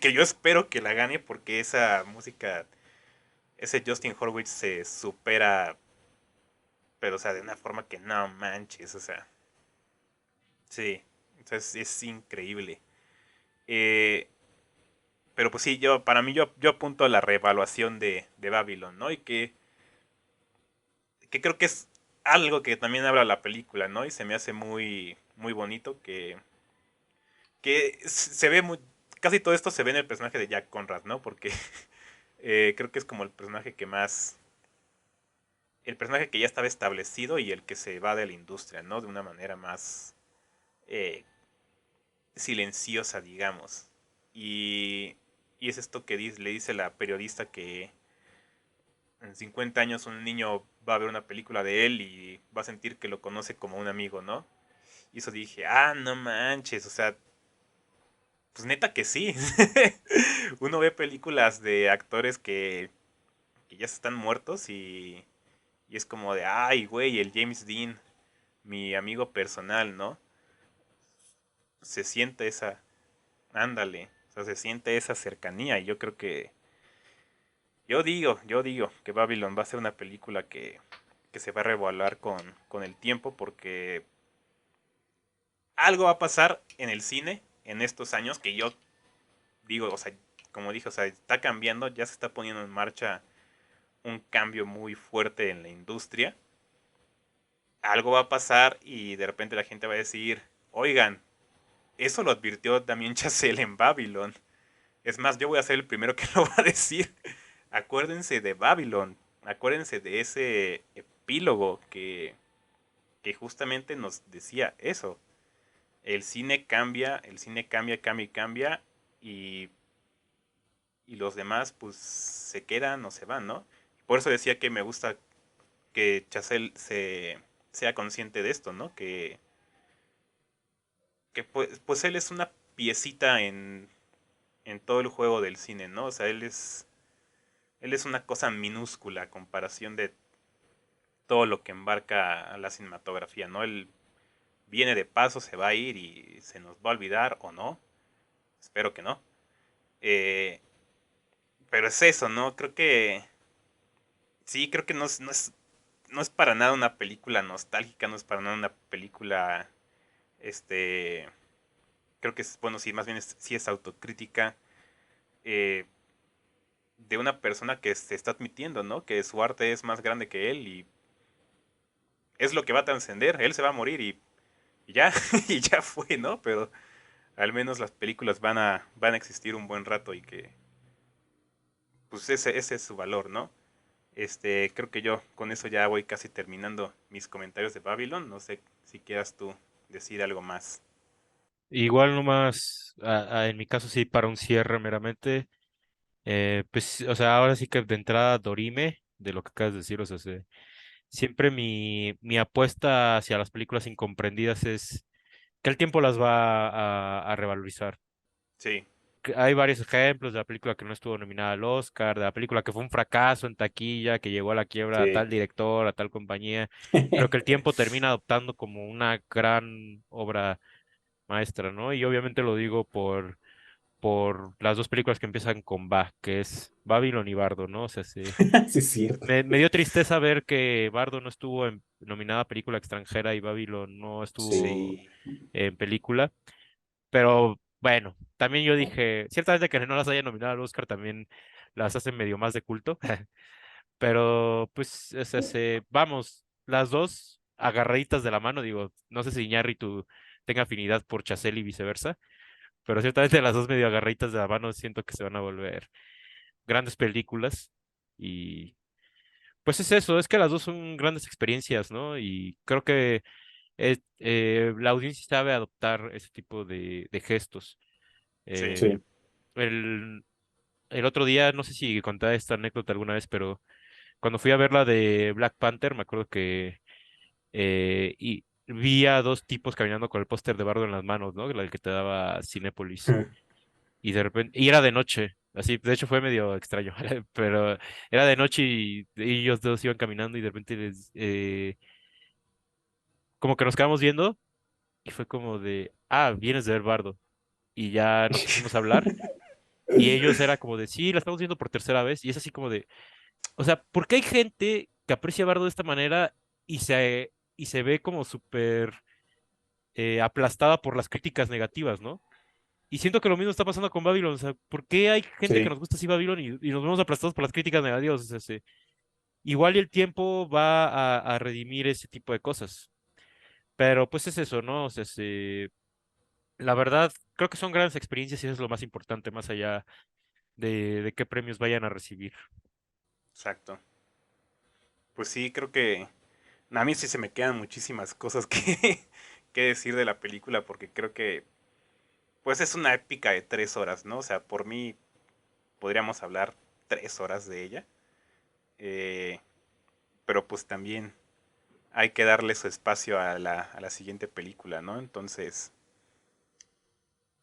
Que yo espero que la gane porque esa música, ese Justin Horwitz se supera, pero o sea, de una forma que no manches, o sea, sí, entonces es increíble. Eh, pero pues sí, para mí yo apunto a la reevaluación de Babylon, ¿no? Y que creo que es algo que también habla la película, ¿no? Y se me hace muy, muy bonito que se ve muy, casi todo esto se ve en el personaje de Jack Conrad, ¿no? Porque creo que es como el personaje que ya estaba establecido y el que se va de la industria, ¿no? De una manera más eh, silenciosa, digamos. Y, y es esto que le dice la periodista que en 50 años un niño va a ver una película de él y va a sentir que lo conoce como un amigo, ¿no? Y eso dije, no manches, o sea, pues neta que sí. Uno ve películas de actores que ya están muertos y es como de, ay, güey, el James Dean mi amigo personal, ¿no? Se siente esa, ándale, o sea, se siente esa cercanía y yo creo que, yo digo que Babylon va a ser una película que se va a revaluar con el tiempo porque algo va a pasar en el cine en estos años que yo digo, o sea, como dije, o sea, está cambiando, ya se está poniendo en marcha un cambio muy fuerte en la industria. Algo va a pasar y de repente la gente va a decir, oigan, eso lo advirtió Damien Chazelle en Babylon. Es más, yo voy a ser el primero que lo va a decir. Acuérdense de Babylon, acuérdense de ese epílogo que justamente nos decía eso. El cine cambia, cambia y cambia y, y los demás pues se quedan o se van, ¿no? Por eso decía que me gusta que Chazelle sea consciente de esto, ¿no? Que pues él es una piecita en todo el juego del cine, ¿no? O sea, él es una cosa minúscula a comparación de todo lo que embarca a la cinematografía, ¿no? Él viene de paso, se va a ir y se nos va a olvidar o no. Espero que no. Eh, pero es eso, ¿no? Creo que sí, creo que no es para nada una película nostálgica, no es para nada una película, este, creo que es, bueno, sí, más bien sí es autocrítica eh, de una persona que se está admitiendo, ¿no? Que su arte es más grande que él y es lo que va a trascender, él se va a morir y ya, y ya fue, ¿no? Pero al menos las películas van a existir un buen rato y que, pues ese es su valor, ¿no? Creo que yo con eso ya voy casi terminando mis comentarios de Babylon. No sé si quieras tú decir algo más. Igual nomás, en mi caso sí, para un cierre meramente, pues, o sea, ahora sí que de entrada Dorime, de lo que acabas de decir, o sea, siempre mi apuesta hacia las películas incomprendidas es que el tiempo las va a revalorizar. Sí, Hay varios ejemplos de la película que no estuvo nominada al Oscar, de la película que fue un fracaso en taquilla, que llegó a la quiebra a Sí. tal director, a tal compañía, pero que el tiempo termina adoptando como una gran obra maestra, ¿no? Y obviamente lo digo por las dos películas que empiezan con Ba, que es Babylon y Bardo, ¿no? O sea, Sí, es cierto. me dio tristeza ver que Bardo no estuvo nominada a película extranjera y Babylon no estuvo sí, en película. Pero bueno, también yo dije, ciertamente que no las haya nominado al Oscar también las hacen medio más de culto, pero pues vamos, las dos agarraditas de la mano, digo, no sé si Iñárritu tenga afinidad por Chazelle y viceversa, pero ciertamente las dos medio agarraditas de la mano siento que se van a volver grandes películas y pues es eso, es que las dos son grandes experiencias, ¿no? Y creo que la audiencia sabe adoptar ese tipo de gestos. sí, Eh, Sí. el, el otro día, no sé si conté esta anécdota alguna vez, pero cuando fui a ver la de Black Panther, me acuerdo que y vi a dos tipos caminando con el póster de Bardo en las manos, ¿no? El que te daba Cinépolis. Y de repente, y era de noche, así, de hecho fue medio extraño, pero era de noche y ellos dos iban caminando y de repente como que nos quedamos viendo y fue como de, ah, vienes de ver Bardo. Y ya nos pusimos a hablar y ellos era como de, sí, la estamos viendo por tercera vez y es así como de, o sea, ¿por qué hay gente que aprecia a Bardo de esta manera y se ve como súper aplastada por las críticas negativas, ¿no? Y siento que lo mismo está pasando con Babylon. O sea, ¿por qué hay gente que nos Sí. gusta así Babylon y nos vemos aplastados por las críticas negativas? O sea, igual y el tiempo va a redimir ese tipo de cosas. Pero pues es eso, ¿no? O sea, la verdad, creo que son grandes experiencias y eso es lo más importante, más allá de qué premios vayan a recibir. exacto. Pues sí, creo que a mí sí se me quedan muchísimas cosas que decir de la película porque creo que pues es una épica de 3 horas, ¿no? O sea, por mí podríamos hablar 3 horas de ella. Eh, pero pues también hay que darle su espacio a a la siguiente película, ¿no? Entonces,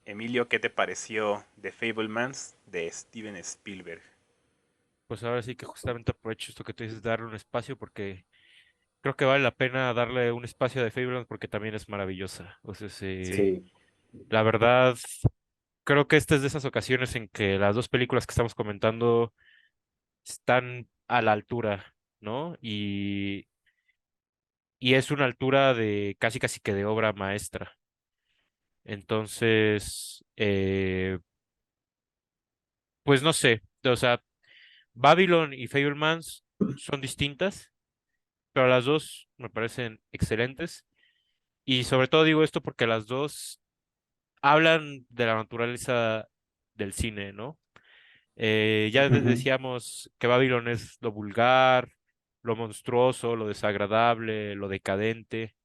Emilio, ¿qué te pareció The Fablemans de Steven Spielberg? Pues ahora sí que justamente aprovecho esto que tú dices, darle un espacio porque creo que vale la pena darle un espacio a The Fabelmans porque también es maravillosa. O sea, Sí, Sí. la verdad, creo que esta es de esas ocasiones en que las dos películas que estamos comentando están a la altura, ¿no? Y es una altura de casi casi que de obra maestra. Entonces, pues no sé, o sea, Babylon y Fabelmans son distintas, pero las dos me parecen excelentes. Y sobre todo digo esto porque las dos hablan de la naturaleza del cine, ¿no? Ya ujú, Ujú, decíamos que Babylon es lo vulgar, lo monstruoso, lo desagradable, lo decadente.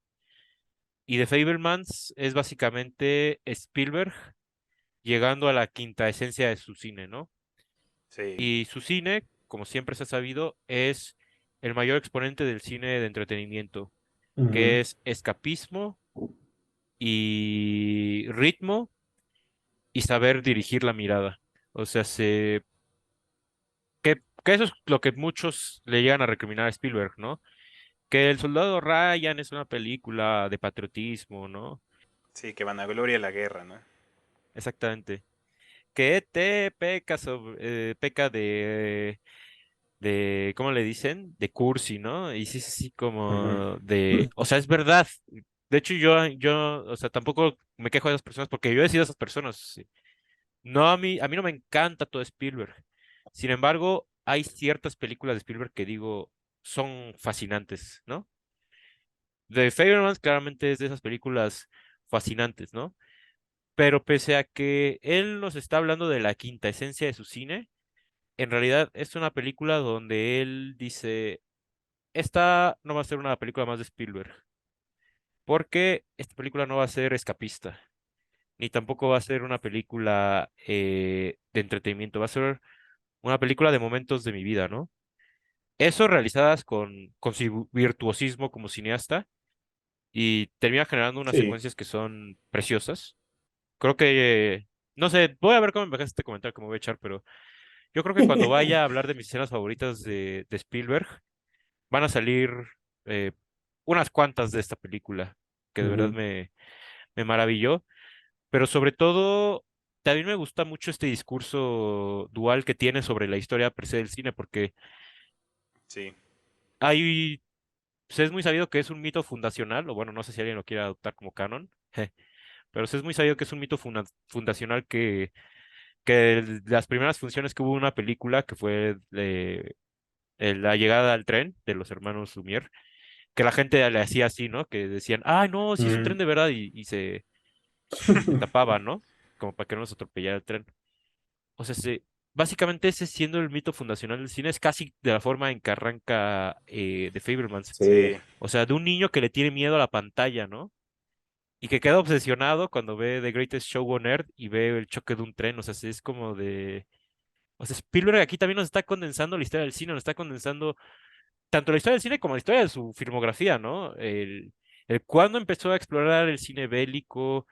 Y The Fabelmans es básicamente Spielberg llegando a la quinta esencia de su cine, ¿no? sí, Y su cine, como siempre se ha sabido, es el mayor exponente del cine de entretenimiento, que ujú. es escapismo y ritmo y saber dirigir la mirada. O sea, que eso es lo que muchos le llegan a recriminar a Spielberg, ¿no? Que El Soldado Ryan es una película de patriotismo, ¿no? sí, que van a gloria la guerra, ¿no? Exactamente. Que ET peca ¿cómo le dicen? De cursi, ¿no? Y sí, sí, sí, Ujú. como de, o sea, es verdad. De hecho, o sea, tampoco me quejo de esas personas porque yo he sido esas personas. Sí. No, a mí no me encanta todo Spielberg. Sin embargo, hay ciertas películas de Spielberg que digo son fascinantes, ¿no? The Fabelmans claramente es de esas películas fascinantes, ¿no? Pero pese a que él nos está hablando de la quinta esencia de su cine, en realidad es una película donde él dice, esta no va a ser una película más de Spielberg, porque esta película no va a ser escapista, ni tampoco va a ser una película de entretenimiento, va a ser una película de momentos de mi vida, ¿no? Eso realizadas con su virtuosismo como cineasta y termina generando unas Sí. secuencias que son preciosas. Creo que, no sé, voy a ver cómo envejece este comentario que me voy a echar, pero yo creo que cuando vaya a hablar de mis escenas favoritas de Spielberg, van a salir eh, unas cuantas de esta película, que de verdad Ujú. me maravilló, pero sobre todo, también me gusta mucho este discurso dual que tiene sobre la historia per se del cine, porque Sí, hay, pues es muy sabido que es un mito fundacional, o bueno, no sé si alguien lo quiere adoptar como canon, pero sí es muy sabido que es un mito fundacional que las primeras funciones que hubo en una película, que fue la llegada al tren de los hermanos Lumière, que la gente le hacía así, ¿no? Que decían, ah, no, sí es un tren Ujú. de verdad, y se tapaban, ¿no? Como para que no nos atropellara el tren. O sea, básicamente ese siendo el mito fundacional del cine es casi de la forma en que arranca The Fabelmans. Sí. sí, O sea, de un niño que le tiene miedo a la pantalla, ¿no? Y que queda obsesionado cuando ve The Greatest Show on Earth y ve el choque de un tren. O sea, sí es como de... O sea, Spielberg aquí también nos está condensando la historia del cine, nos está condensando tanto la historia del cine como la historia de su filmografía, ¿no? El cuándo empezó a explorar el cine bélico,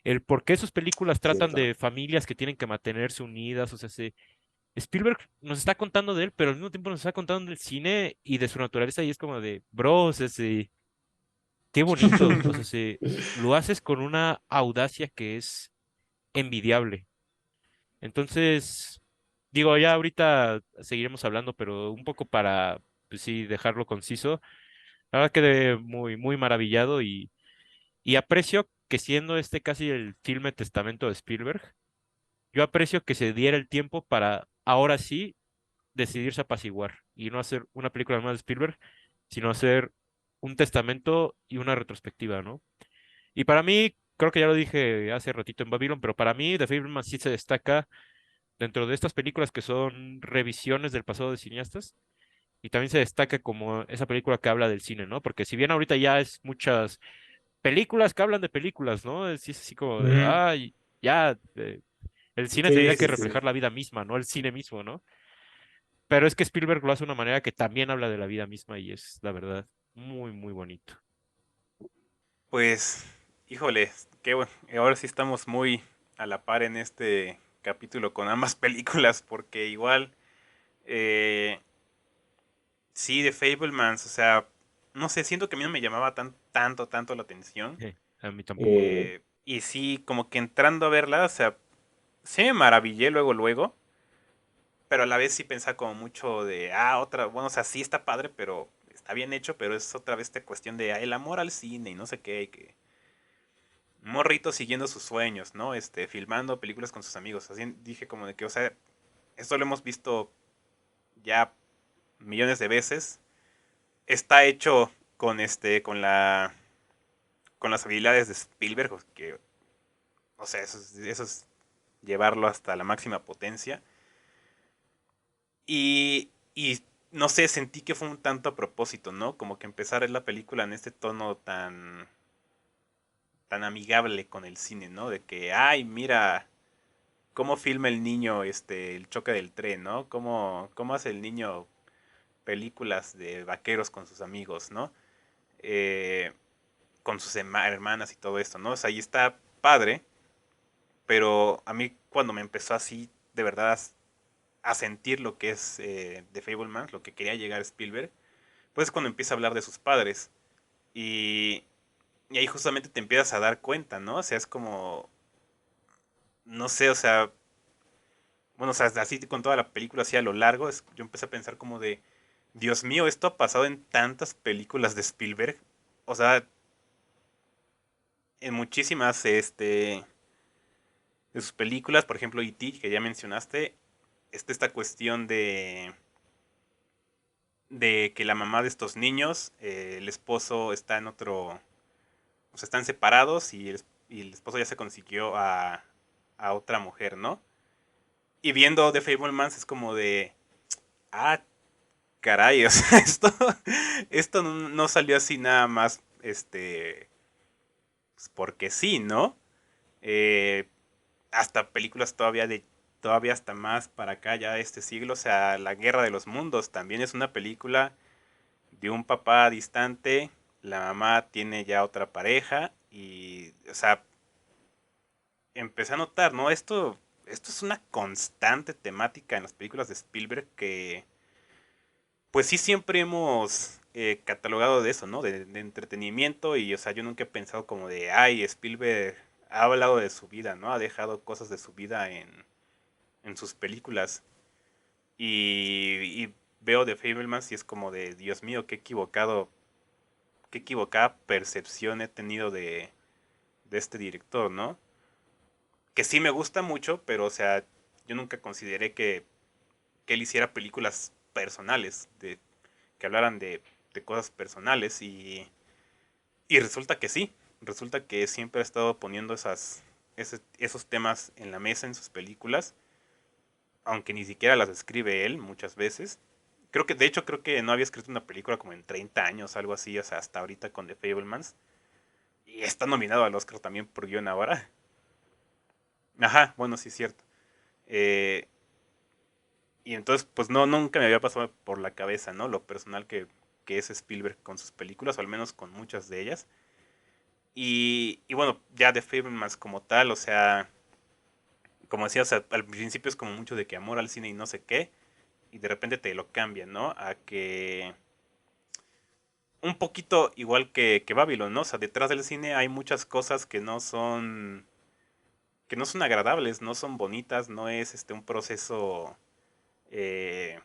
el por qué sus películas tratan Cierto. de familias que tienen que mantenerse unidas, o sea, Spielberg nos está contando de él, pero al mismo tiempo nos está contando del cine y de su naturaleza y es como de, bro, o sea, qué bonito, o sea, lo haces con una audacia que es envidiable. Entonces, digo, ya ahorita seguiremos hablando, pero un poco para, pues sí, dejarlo conciso. La verdad quedé muy, muy maravillado y aprecio que siendo este casi el filme testamento de Spielberg, yo aprecio que se diera el tiempo para ahora sí decidirse apaciguar y no hacer una película más de Spielberg, sino hacer un testamento y una retrospectiva, ¿no? Y para mí, creo que ya lo dije hace ratito en Babylon, pero para mí The Fabelmans sí se destaca dentro de estas películas que son revisiones del pasado de cineastas. Y también se destaca como esa película que habla del cine, ¿no? Porque si bien ahorita ya es muchas películas que hablan de películas, ¿no? Es así como de, Ujú. ay, ya, el cine tendría Sí, que sí, sí. reflejar la vida misma, ¿no? El cine mismo, ¿no? Pero es que Spielberg lo hace de una manera que también habla de la vida misma y es, la verdad, muy, muy bonito. pues, híjole, qué bueno. Ahora sí estamos muy a la par en este capítulo con ambas películas, porque igual, eh, sí, de Fablemans, o sea, no sé, siento que a mí no me llamaba tanto la atención. A mí tampoco. Y sí, como que entrando a verla, o sea, sí me maravillé luego, pero a la vez sí pensaba como mucho de, otra, bueno, o sea, sí está padre, pero está bien hecho, pero es otra vez esta cuestión de el amor al cine y no sé qué, y que morrito siguiendo sus sueños, ¿no? Filmando películas con sus amigos. Así dije como de que, o sea, esto lo hemos visto ya millones de veces. Está hecho con con las habilidades de Spielberg, que, o sea, eso es llevarlo hasta la máxima potencia. Y no sé, sentí que fue un tanto a propósito, ¿no? Como que empezar la película en este tono tan amigable con el cine, ¿no? De que, ay, mira cómo filma el niño el choque del tren, ¿no? Cómo hace el niño películas de vaqueros con sus amigos, ¿no? Eh, con sus hermanas y todo esto, ¿no? O sea, ahí está padre, pero a mí cuando me empezó así, de verdad, a sentir lo que es The Fablemans, lo que quería llegar Spielberg, pues es cuando empieza a hablar de sus padres. Y, y ahí justamente te empiezas a dar cuenta, ¿no? O sea, es como, no sé, o sea, bueno, o sea, así con toda la película, así a lo largo, yo empecé a pensar como de, Dios mío, esto ha pasado en tantas películas de Spielberg. O sea, en muchísimas, de sus películas, por ejemplo, E.T., que ya mencionaste, esta cuestión de que la mamá de estos niños, el esposo está en otro, o sea, están separados y el esposo ya se consiguió a otra mujer, ¿no? Y viendo The Fablemans es como de, ah, caray, o sea, esto no salió así nada más, pues porque sí, ¿no? Eh, hasta películas todavía hasta más para acá ya de este siglo, o sea, La Guerra de los Mundos también es una película de un papá distante, la mamá tiene ya otra pareja y, o sea, empecé a notar, ¿no? Esto es una constante temática en las películas de Spielberg que, pues sí, siempre hemos catalogado de eso, ¿no? De entretenimiento y, o sea, yo nunca he pensado como de, ay, Spielberg ha hablado de su vida, ¿no? Ha dejado cosas de su vida en sus películas. Y veo The Fablemans y es como de, Dios mío, qué equivocada percepción he tenido de este director, ¿no? Que sí me gusta mucho, pero, o sea, yo nunca consideré que él hiciera películas personales, que hablaran de cosas personales y resulta que sí, resulta que siempre ha estado poniendo esos temas en la mesa en sus películas, aunque ni siquiera las escribe él muchas veces. De hecho, creo que no había escrito una película como en 30 años, algo así, o sea, hasta ahorita con The Fablemans. Y está nominado al Oscar también por guión ahora. Ajá, bueno, sí es cierto. Eh, y entonces, pues no, nunca me había pasado por la cabeza, ¿no? Lo personal que es Spielberg con sus películas, o al menos con muchas de ellas. Y bueno, ya The Fablemans como tal, o sea, como decía, o sea, al principio es como mucho de que amor al cine y no sé qué, y de repente te lo cambian, ¿no? A que un poquito igual que Babylon, ¿no? O sea, detrás del cine hay muchas cosas que no son agradables, no son bonitas, no es un proceso, eh,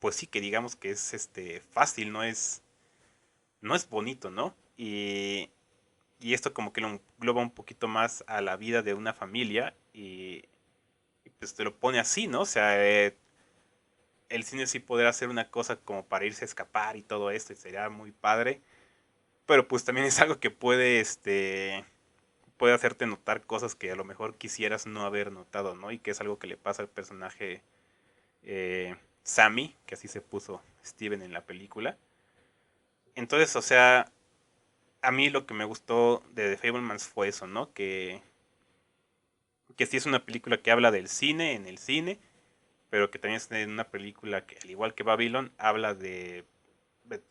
pues sí, que digamos que es fácil, no es bonito, ¿no? Y esto como que lo engloba un poquito más a la vida de una familia y pues te lo pone así, ¿no? O sea, el cine sí podrá hacer una cosa como para irse a escapar y todo esto y sería muy padre, pero pues también es algo que puede hacerte notar cosas que a lo mejor quisieras no haber notado, ¿no? Y que es algo que le pasa al personaje Sammy, que así se puso Steven en la película. Entonces, o sea, a mí lo que me gustó de The Fablemans fue eso, ¿no? Que sí es una película que habla del cine en el cine, pero que también es una película que, al igual que Babylon, habla de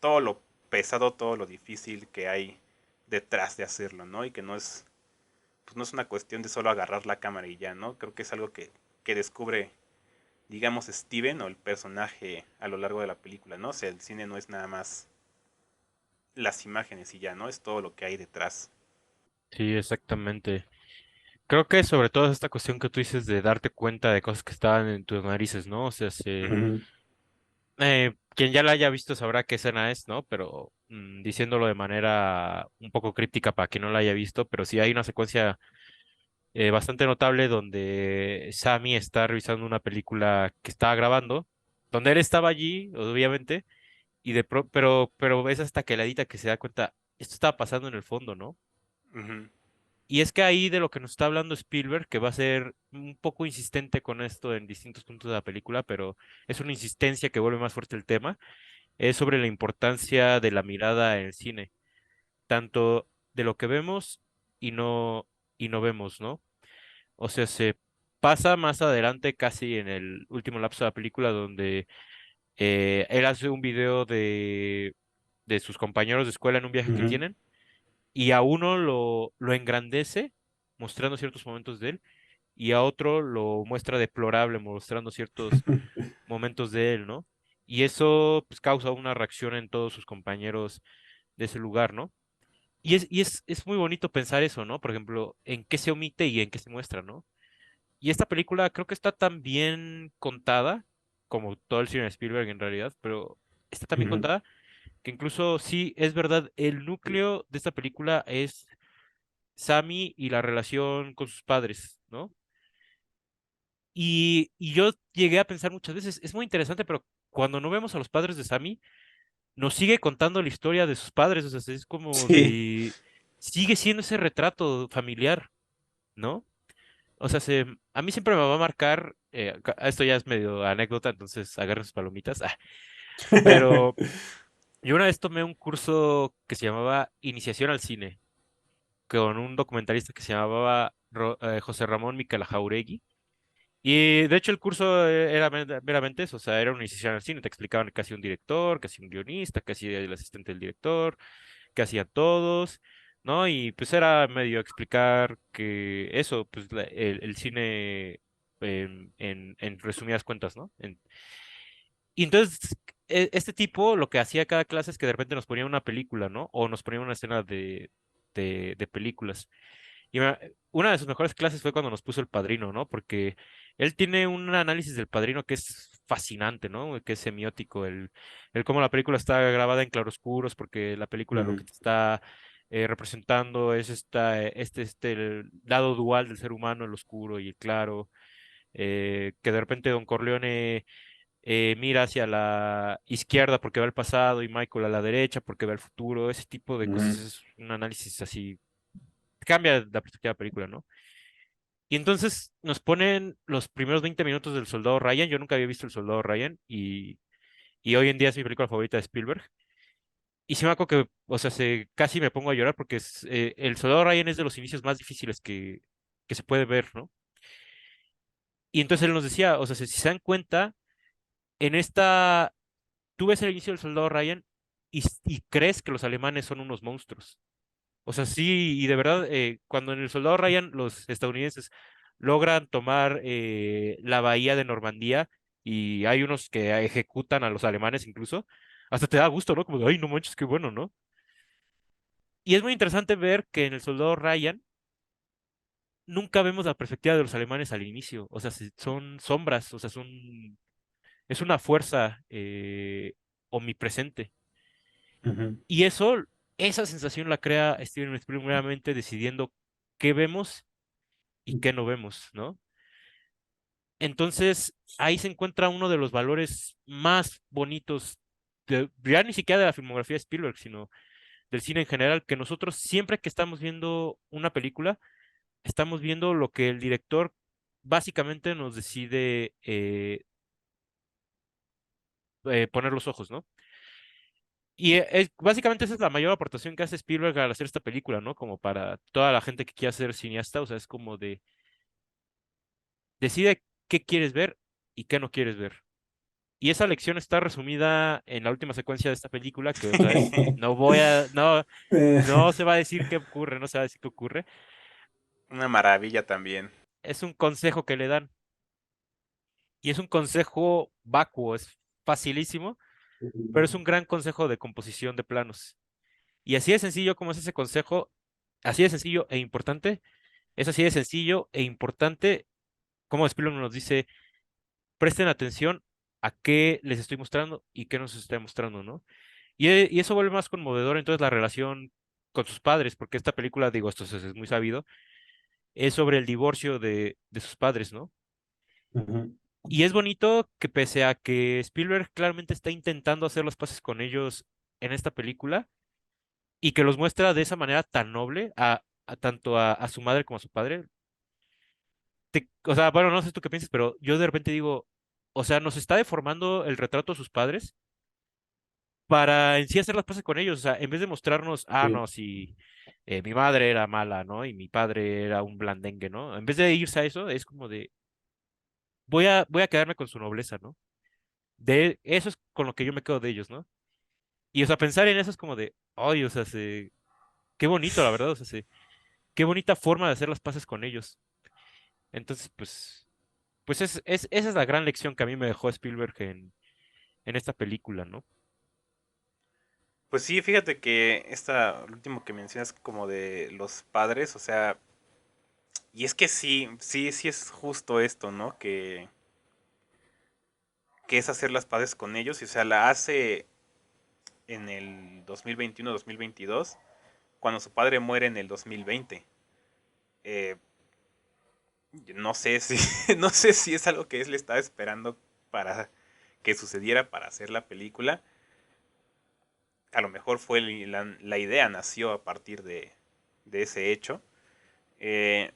todo lo pesado, todo lo difícil que hay detrás de hacerlo, ¿no? Y que pues no es una cuestión de solo agarrar la cámara y ya, ¿no? Creo que es algo que descubre, digamos, Steven o el personaje a lo largo de la película, ¿no? O sea, el cine no es nada más las imágenes y ya, ¿no? Es todo lo que hay detrás. Sí, exactamente. Creo que sobre todo es esta cuestión que tú dices de darte cuenta de cosas que estaban en tus narices, ¿no? O sea, Ujú, quien ya la haya visto sabrá qué escena es, ¿no? Pero diciéndolo de manera un poco críptica para quien no la haya visto, pero sí hay una secuencia bastante notable donde Sammy está revisando una película que estaba grabando, donde él estaba allí, obviamente, pero ves hasta que la edita que se da cuenta, esto estaba pasando en el fondo, ¿no? Ujú, Y es que ahí de lo que nos está hablando Spielberg, que va a ser un poco insistente con esto en distintos puntos de la película, pero es una insistencia que vuelve más fuerte el tema, es sobre la importancia de la mirada en el cine, tanto de lo que vemos y y no vemos, ¿no? O sea, se pasa más adelante, casi en el último lapso de la película, donde él hace un video de sus compañeros de escuela en un viaje que ujú. tienen, y a uno lo engrandece, mostrando ciertos momentos de él, y a otro lo muestra deplorable, mostrando ciertos momentos de él, ¿no? Y eso pues causa una reacción en todos sus compañeros de ese lugar, ¿no? Es muy bonito pensar eso, ¿no? Por ejemplo, en qué se omite y en qué se muestra, ¿no? Y esta película creo que está tan bien contada, como todo el cine de Spielberg en realidad, pero está tan bien Ujú, contada que incluso sí, es verdad, el núcleo de esta película es Sammy y la relación con sus padres, ¿no? Y yo llegué a pensar muchas veces, es muy interesante, pero cuando no vemos a los padres de Sammy, nos sigue contando la historia de sus padres, o sea, es como sí. de, sigue siendo ese retrato familiar, ¿no? O sea, a mí siempre me va a marcar, esto ya es medio anécdota, entonces agarren sus palomitas, pero yo una vez tomé un curso que se llamaba Iniciación al Cine, con un documentalista que se llamaba José Ramón Miquel Jauregui. Y de hecho el curso era meramente eso, o sea, era una iniciación al cine, te explicaban qué hacía un director, qué hacía un guionista, qué hacía el asistente del director, qué hacían todos, ¿no? Y pues era medio explicar que eso, pues el cine en resumidas cuentas, ¿no? Y entonces este tipo lo que hacía cada clase es que de repente nos ponía una película, ¿no? O nos ponía una escena de películas. Y una de sus mejores clases fue cuando nos puso El Padrino, ¿no? Porque él tiene un análisis del Padrino que es fascinante, ¿no? Que es semiótico, el cómo la película está grabada en claroscuros, porque la película lo que Ujú, te está representando es el lado dual del ser humano, el oscuro y el claro, que de repente Don Corleone mira hacia la izquierda porque ve el pasado y Michael a la derecha porque ve el futuro, ese tipo de cosas ujú, es un análisis así, cambia la perspectiva de la película, ¿no? Y entonces nos ponen los primeros 20 minutos del Soldado Ryan. Yo nunca había visto El Soldado Ryan y hoy en día es mi película favorita de Spielberg. Y sí me acuerdo que, o sea, casi me pongo a llorar porque El Soldado Ryan es de los inicios más difíciles que se puede ver, ¿no? Y entonces él nos decía, o sea, si se dan cuenta, en esta, tú ves el inicio del Soldado Ryan y crees que los alemanes son unos monstruos. O sea, sí, y de verdad, cuando en el Soldado Ryan los estadounidenses logran tomar la bahía de Normandía y hay unos que ejecutan a los alemanes incluso, hasta te da gusto, ¿no? Como de, ay, no manches, qué bueno, ¿no? Y es muy interesante ver que en el Soldado Ryan nunca vemos la perspectiva de los alemanes al inicio, o sea, son sombras, o sea, es una fuerza omnipresente. ujú. Y esa sensación la crea Steven Spielberg primeramente decidiendo qué vemos y qué no vemos, ¿no? Entonces, ahí se encuentra uno de los valores más bonitos, ya ni siquiera de la filmografía de Spielberg, sino del cine en general, que nosotros siempre que estamos viendo una película, estamos viendo lo que el director básicamente nos decide poner los ojos, ¿no? Y básicamente esa es la mayor aportación que hace Spielberg al hacer esta película, ¿no? Como para toda la gente que quiera ser cineasta, o sea, es como de decide qué quieres ver y qué no quieres ver. Y esa lección está resumida en la última secuencia de esta película, que otra vez no se va a decir qué ocurre, no se va a decir qué ocurre. Una maravilla también. Es un consejo que le dan. Y es un consejo vacuo, es facilísimo, pero es un gran consejo de composición de planos. Y así de sencillo como es ese consejo, así de sencillo e importante, es así de sencillo e importante como Spielberg nos dice, presten atención a qué les estoy mostrando y qué nos estoy mostrando, ¿no? Y eso vuelve más conmovedor entonces la relación con sus padres, porque esta película, digo, esto es muy sabido, es sobre el divorcio de sus padres, ¿no? Ujú. Y es bonito que pese a que Spielberg claramente está intentando hacer las paces con ellos en esta película y que los muestra de esa manera tan noble a tanto a su madre como a su padre, o sea, bueno, no sé tú qué piensas, pero yo de repente digo, o sea, nos está deformando el retrato de sus padres para en sí hacer las paces con ellos, o sea, en vez de mostrarnos, ah, Sí, no, si mi madre era mala, ¿no? Y mi padre era un blandengue, ¿no? En vez de irse a eso, es como de, voy a quedarme con su nobleza, ¿no? De eso es con lo que yo me quedo de ellos, ¿no? Y, o sea, pensar en eso es como de, ay, o sea, qué bonito, la verdad, o sea, qué bonita forma de hacer las paces con ellos. Entonces, pues esa es la gran lección que a mí me dejó Spielberg en esta película, ¿no? Pues sí, fíjate que lo último que mencionas como de los padres, o sea, y es que sí, sí, sí es justo esto, ¿no? Que es hacer las paces con ellos, y o sea, la hace en el 2021-2022, cuando su padre muere en el 2020. Eh, no sé si, no sé si es algo que él le estaba esperando para que sucediera para hacer la película. A lo mejor fue la idea nació a partir de ese hecho. Eh,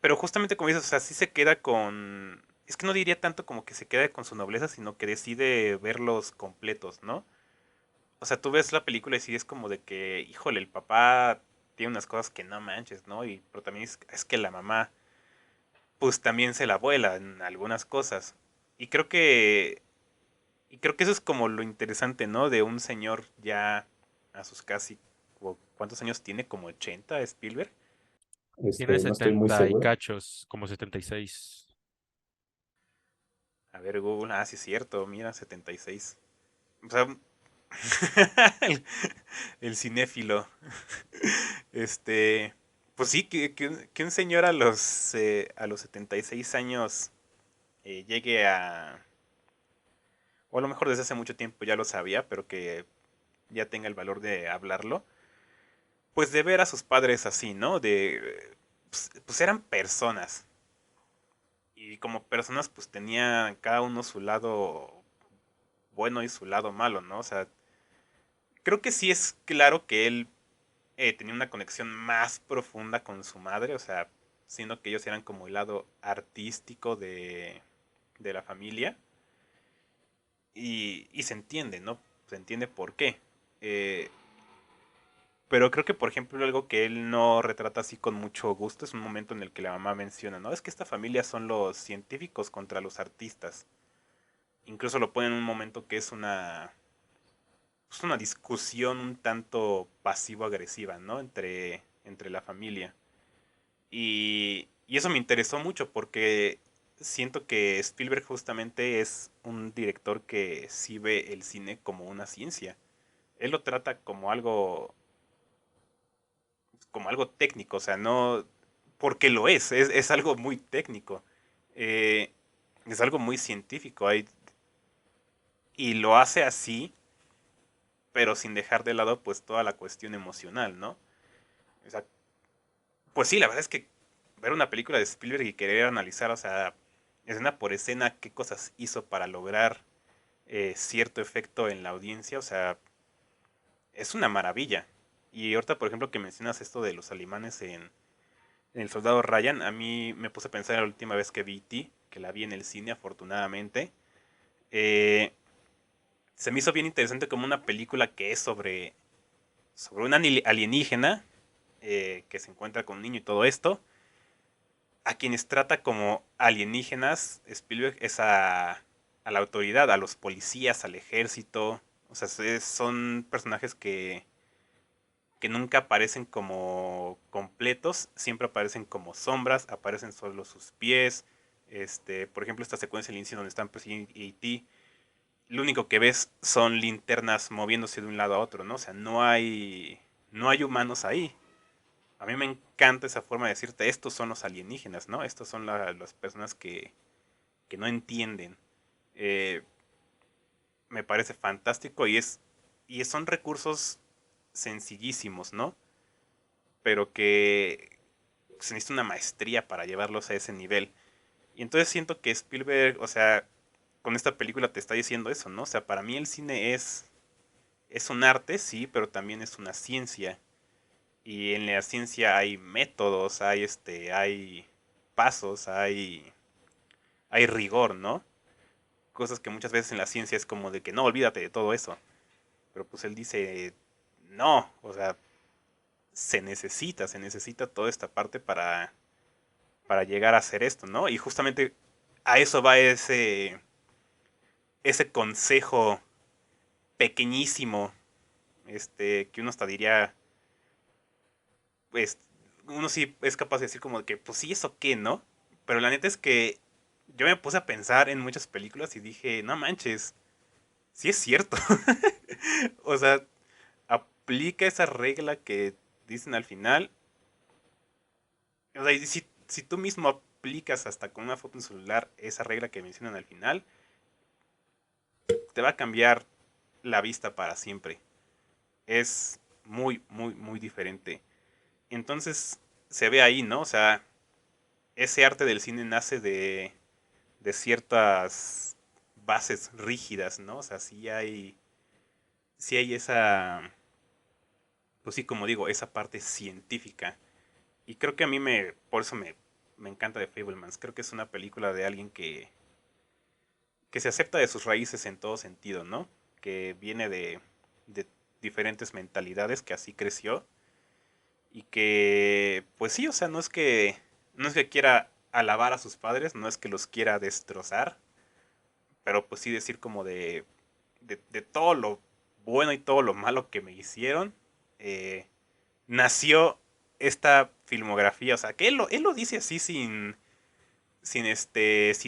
pero justamente como dices, o sea, sí se queda con... Es que no diría tanto como que se queda con su nobleza, sino que decide verlos completos, ¿no? O sea, tú ves la película y sí es como de que, híjole, el papá tiene unas cosas que no manches, ¿no? Pero también es que la mamá, pues también se la vuela en algunas cosas. Y creo que, y creo que eso es como lo interesante, ¿no? De un señor ya a sus casi, ¿cuántos años tiene? Como 80 Spielberg. Tiene no estoy muy 70 y seguro. cachos, como 76. A ver, Google, sí es cierto, mira, 76. O sea, el, el cinéfilo. Este, pues sí, que un señor a los 76 años llegue a, o a lo mejor desde hace mucho tiempo ya lo sabía, pero que ya tenga el valor de hablarlo, pues de ver a sus padres así, ¿no? Pues eran personas. Y como personas, pues tenía cada uno su lado bueno y su lado malo, ¿no? O sea, creo que sí es claro que él tenía una conexión más profunda con su madre, o sea, siendo que ellos eran como el lado artístico de la familia. Y se entiende, ¿no? Se entiende por qué. Eh, pero creo que, por ejemplo, algo que él no retrata así con mucho gusto es un momento en el que la mamá menciona, ¿no? Es que esta familia son los científicos contra los artistas. Incluso lo pone en un momento que es una discusión un tanto pasivo-agresiva, ¿no? Entre la familia. Y eso me interesó mucho porque siento que Spielberg justamente es un director que sí ve el cine como una ciencia. Él lo trata como algo técnico, o sea, no porque lo es algo muy técnico. Eh, es algo muy científico. Y lo hace así, pero sin dejar de lado pues toda la cuestión emocional, ¿no? O sea, pues sí, la verdad es que ver una película de Spielberg y querer analizar, o sea, escena por escena, qué cosas hizo para lograr cierto efecto en la audiencia, o sea, es una maravilla. Y ahorita, por ejemplo, que mencionas esto de los alemanes en El Soldado Ryan, a mí me puse a pensar la última vez que vi E.T., que la vi en el cine, afortunadamente. eh, Se me hizo bien interesante como una película que es sobre un alienígena que se encuentra con un niño y todo esto, a quienes trata como alienígenas, Spielberg es a la autoridad, a los policías, al ejército. O sea, son personajes que nunca aparecen como completos, siempre aparecen como sombras, aparecen solo sus pies. Por ejemplo, esta secuencia del inicio donde están persiguiendo a E.T. lo único que ves son linternas moviéndose de un lado a otro, ¿no? O sea, no hay humanos ahí. A mí me encanta esa forma de decirte, estos son los alienígenas, ¿no? Estos son las personas que no entienden. Eh, Me parece fantástico y son recursos sencillísimos, ¿no? Pero que se necesita una maestría para llevarlos a ese nivel. Y entonces siento que Spielberg, o sea, con esta película te está diciendo eso, ¿no? O sea, para mí el cine es un arte, sí, pero también es una ciencia. Y en la ciencia hay métodos, hay pasos, hay rigor, ¿no? Cosas que muchas veces en la ciencia es como de que no, olvídate de todo eso. Pero pues él dice, no, o sea, se necesita toda esta parte para llegar a hacer esto, ¿no? Y justamente a eso va ese consejo pequeñísimo, que uno hasta diría, pues, uno sí es capaz de decir como de que, pues sí, eso qué, ¿no? Pero la neta es que yo me puse a pensar en muchas películas y dije, no manches, sí es cierto. O sea, aplica esa regla que dicen al final. O sea, y si tú mismo aplicas hasta con una foto en celular esa regla que mencionan al final, te va a cambiar la vista para siempre. Es muy, muy, muy diferente. Entonces, se ve ahí, ¿no? O sea, ese arte del cine nace de ciertas bases rígidas, ¿no? O sea, sí hay esa, pues sí, como digo, esa parte científica. Y creo que a mí por eso me encanta The Fablemans. Creo que es una película de alguien que se acepta de sus raíces en todo sentido, ¿no? Que viene de diferentes mentalidades, que así creció y que, pues sí, o sea, no es que quiera alabar a sus padres, no es que los quiera destrozar, pero pues sí decir como de todo lo bueno y todo lo malo que me hicieron, eh, nació esta filmografía, o sea, que él lo dice así sin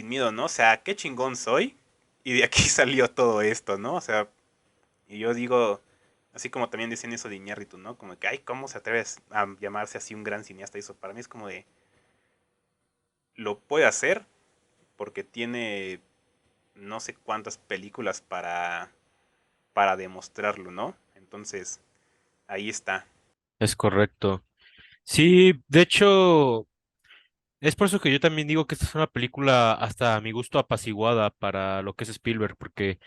miedo, ¿no? O sea, qué chingón soy y de aquí salió todo esto, ¿no? O sea, y yo digo, así como también decían eso de Iñárritu, ¿no? Como que, ay, ¿cómo se atreve a llamarse así un gran cineasta? Y eso para mí es como de, lo puede hacer porque tiene no sé cuántas películas para demostrarlo, ¿no? Entonces, ahí está. Es correcto. Sí, de hecho, es por eso que yo también digo que esta es una película hasta a mi gusto apaciguada para lo que es Spielberg, porque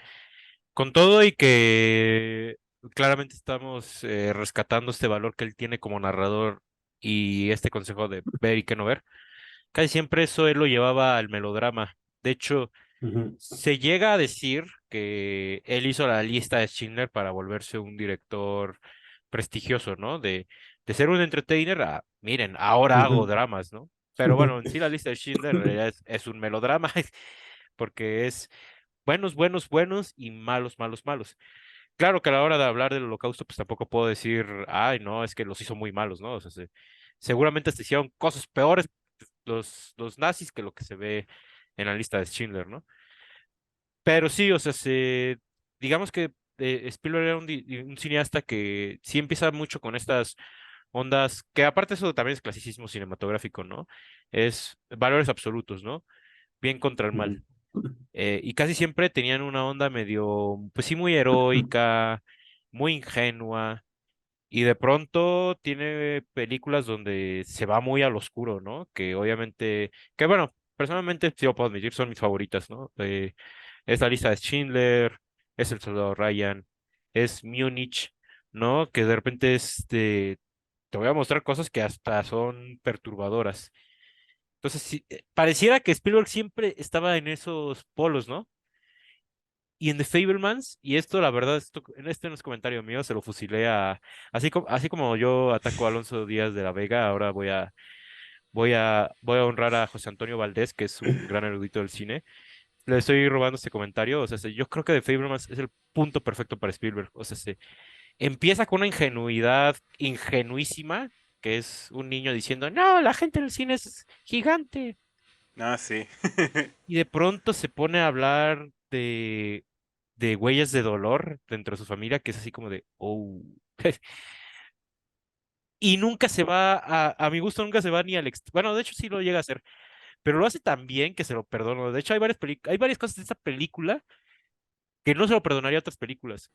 con todo y que claramente estamos rescatando este valor que él tiene como narrador y este consejo de ver y qué no ver, casi siempre eso él lo llevaba al melodrama. De hecho, Ujú. se llega a decir que él hizo la lista de Schindler para volverse un director prestigioso, ¿no? De ser un entertainer a, miren, ahora hago Ujú. dramas, ¿no? Pero bueno, en sí la lista de Schindler en realidad es un melodrama, porque es buenos, buenos, buenos y malos, malos, malos. Claro que a la hora de hablar del Holocausto, pues tampoco puedo decir, ay, no, es que los hizo muy malos, ¿no? O sea, seguramente se hicieron cosas peores los nazis que lo que se ve en la lista de Schindler, ¿no? Pero sí, o sea, digamos que Spielberg era un cineasta que sí empieza mucho con estas ondas, que aparte eso también es clasicismo cinematográfico, ¿no? Es valores absolutos, ¿no? Bien contra el mal. Ujú. Y casi siempre tenían una onda medio, pues sí, muy heroica, muy ingenua, y de pronto tiene películas donde se va muy al oscuro, ¿no? Que obviamente, que bueno, personalmente sí lo puedo admitir, son mis favoritas, ¿no? Es la lista de Schindler, es El Soldado Ryan, es Múnich, ¿no? Que de repente te voy a mostrar cosas que hasta son perturbadoras. Entonces, sí, pareciera que Spielberg siempre estaba en esos polos, ¿no? Y en The Fablemans, y esto la verdad, esto no es comentario mío, se lo fusilé así como yo ataco a Alonso Díaz de la Vega, ahora voy a honrar a José Antonio Valdés, que es un gran erudito del cine. Le estoy robando este comentario, o sea, yo creo que The Fablemans es el punto perfecto para Spielberg, o sea, se empieza con una ingenuidad ingenuísima, que es un niño diciendo, no, la gente del cine es gigante, Ah, sí. y de pronto se pone a hablar de de huellas de dolor dentro de su familia, que es así como de, oh. Y nunca se va, a mi gusto, nunca se va ni al bueno, de hecho sí lo llega a hacer, pero lo hace tan bien que se lo perdono. De hecho, hay varias cosas de esta película que no se lo perdonaría a otras películas,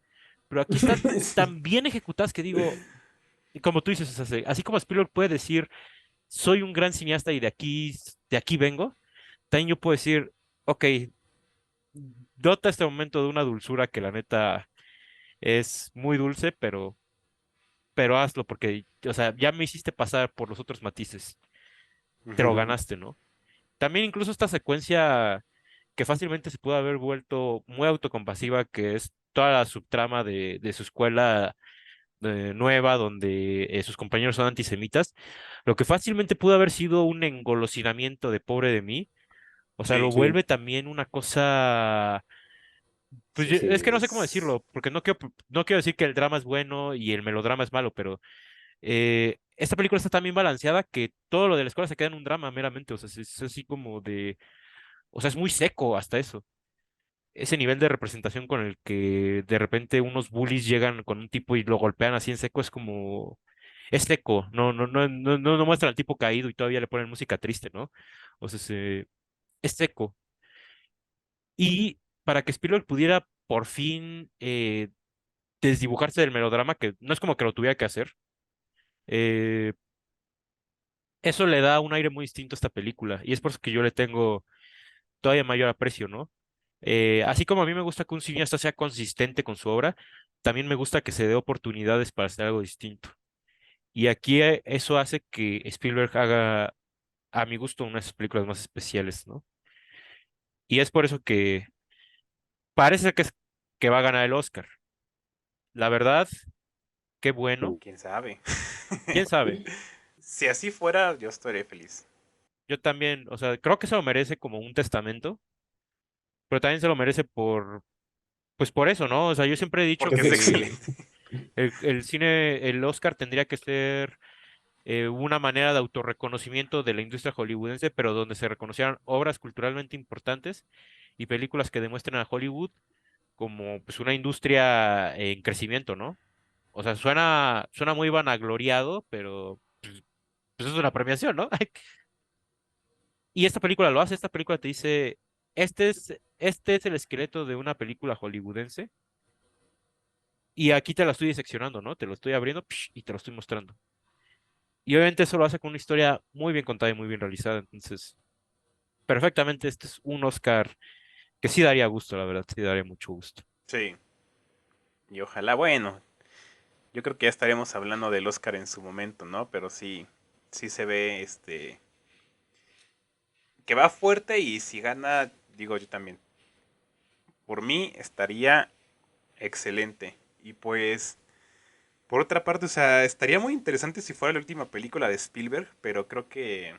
pero aquí están Sí. tan bien ejecutadas que digo, y como tú dices, o sea, así como Spielberg puede decir, soy un gran cineasta y de aquí vengo, también yo puedo decir, ok, dota este momento de una dulzura que la neta es muy dulce, pero hazlo porque, o sea, ya me hiciste pasar por los otros matices, te lo ganaste, ¿no? También incluso esta secuencia que fácilmente se pudo haber vuelto muy autocompasiva, que es toda la subtrama de su escuela nueva, donde sus compañeros son antisemitas, lo que fácilmente pudo haber sido un engolosinamiento de pobre de mí, o sea, lo Sí, Sí, vuelve también una cosa, pues sí, es que no sé cómo es... decirlo, porque no quiero decir que el drama es bueno y el melodrama es malo, pero esta película está tan bien balanceada que todo lo de la escuela se queda en un drama meramente, o sea, es así como de, o sea, es muy seco hasta eso. Ese nivel de representación con el que de repente unos bullies llegan con un tipo y lo golpean así en seco es como, es seco, no muestran al tipo caído y todavía le ponen música triste, ¿no? O sea, es seco. Y para que Spielberg pudiera por fin desdibujarse del melodrama, que no es como que lo tuviera que hacer, eh, eso le da un aire muy distinto a esta película. Y es por eso que yo le tengo todavía mayor aprecio, ¿no? Así como a mí me gusta que un cineasta sea consistente con su obra, también me gusta que se dé oportunidades para hacer algo distinto. Y aquí eso hace que Spielberg haga, a mi gusto, unas de sus películas más especiales, ¿no? Y es por eso que parece que va a ganar el Oscar. La verdad, qué bueno. quién sabe. ¿Quién sabe? Si así fuera, yo estaría feliz. Yo también, o sea, creo que se lo merece como un testamento, pero también se lo merece pues por eso, ¿no? O sea, yo siempre he dicho Porque es es que excelente. el cine, el Oscar tendría que ser una manera de autorreconocimiento de la industria hollywoodense, pero donde se reconocieran obras culturalmente importantes y películas que demuestren a Hollywood como pues una industria en crecimiento, ¿no? O sea, suena muy vanagloriado, pero pues es una premiación, ¿no? Y esta película lo hace, esta película te dice, este es el esqueleto de una película hollywoodense, y aquí te la estoy diseccionando, ¿no? Te lo estoy abriendo y te lo estoy mostrando. Y obviamente eso lo hace con una historia muy bien contada y muy bien realizada, entonces perfectamente, este es un Oscar que sí daría gusto, la verdad, sí daría mucho gusto. Sí. Y ojalá, bueno, yo creo que ya estaremos hablando del Oscar en su momento, ¿no? Pero sí, sí se ve que va fuerte y si gana, digo yo también. Por mí estaría excelente. Y pues, por otra parte, o sea, estaría muy interesante si fuera la última película de Spielberg, pero creo que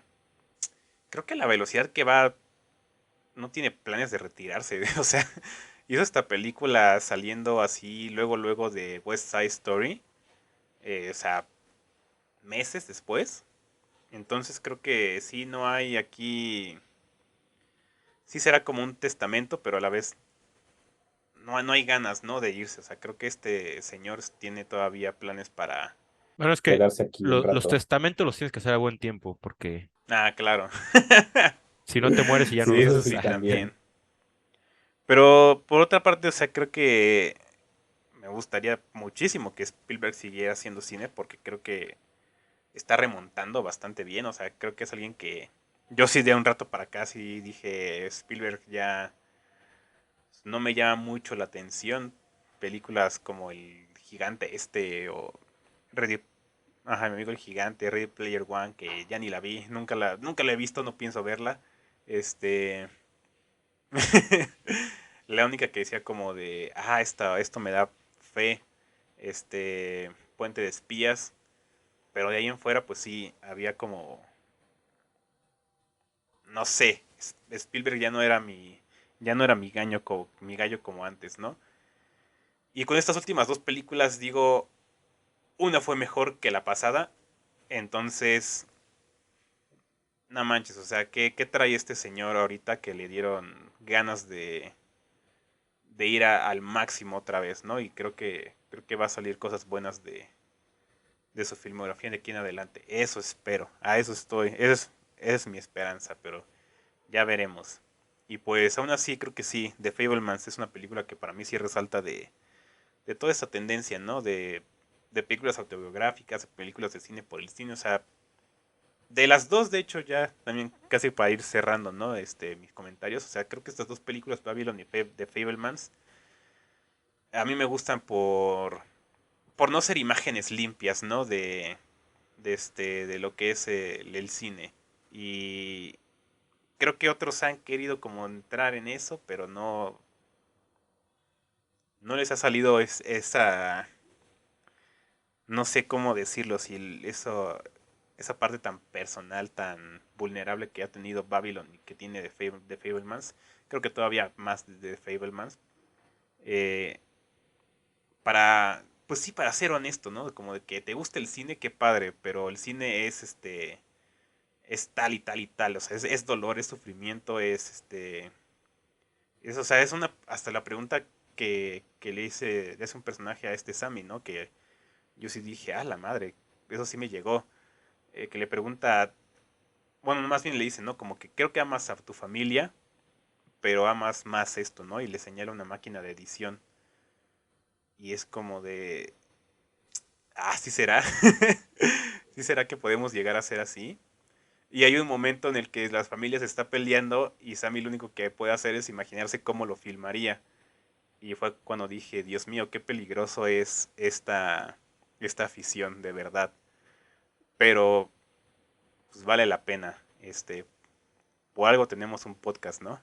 la velocidad que va no tiene planes de retirarse, o sea, hizo esta película saliendo así luego de West Side Story, o sea, meses después. Entonces creo que sí no hay aquí, sí será como un testamento, pero a la vez no hay ganas, ¿no? De irse. O sea, creo que este señor tiene todavía planes para... Bueno, es que quedarse aquí un los rato. testamentos los tienes que hacer a buen tiempo, porque Ah, claro. si no te mueres y ya no Sí, los eso Eso haces, sí sí, también. también. Pero por otra parte, o sea, creo que me gustaría muchísimo que Spielberg siguiera haciendo cine porque creo que está remontando bastante bien. O sea, creo que es alguien que yo sí de un rato para acá sí dije Spielberg ya no me llama mucho la atención. Películas como El Gigante o Ready, ajá, mi amigo El Gigante, Ready Player One, que ya ni la vi, nunca la he visto, no pienso verla. Este, la única que decía como de, esto me da fe, Puente de Espías, pero de ahí en fuera pues sí, había como, no sé, Spielberg ya no era mi gallo como antes, ¿no? Y con estas últimas dos películas digo, una fue mejor que la pasada, entonces, no manches, o sea, ¿qué trae este señor ahorita que le dieron ganas ir al máximo otra vez, ¿no? Y creo que va a salir cosas buenas de su filmografía de aquí en adelante. Eso espero, a eso estoy, esa es mi esperanza, pero ya veremos. Y pues aún así creo que sí, The Fablemans es una película que para mí sí resalta de toda esa tendencia, ¿no? De películas autobiográficas, películas de cine por el cine, o sea, de las dos, de hecho, ya también casi para ir cerrando, ¿no? Mis comentarios, o sea, creo que estas dos películas, Babylon y The Fablemans, a mí me gustan por no ser imágenes limpias, ¿no? De lo que es el cine. Y creo que otros han querido como entrar en eso, pero no les ha salido esa, no sé cómo decirlo, si esa parte tan personal, tan vulnerable que ha tenido Babylon y que tiene de Fablemans, creo que todavía más de Fablemans, eh, pues sí, para ser honesto, ¿no? Como de que te gusta el cine, qué padre, pero el cine es tal y tal y tal, o sea, es dolor, es sufrimiento, o sea, es hasta la pregunta que le hace un personaje a Sammy, ¿no? Que yo sí dije, ah, la madre, eso sí me llegó, que le pregunta, bueno, más bien le dice, ¿no? Como que creo que amas a tu familia, pero amas más esto, ¿no? Y le señala una máquina de edición. Y es como de, ah, sí será. Sí será que podemos llegar a ser así. Y hay un momento en el que las familias se están peleando y Sammy lo único que puede hacer es imaginarse cómo lo filmaría. Y fue cuando dije, Dios mío, qué peligroso es esta afición, de verdad. Pero, pues vale la pena. Por algo tenemos un podcast, ¿no?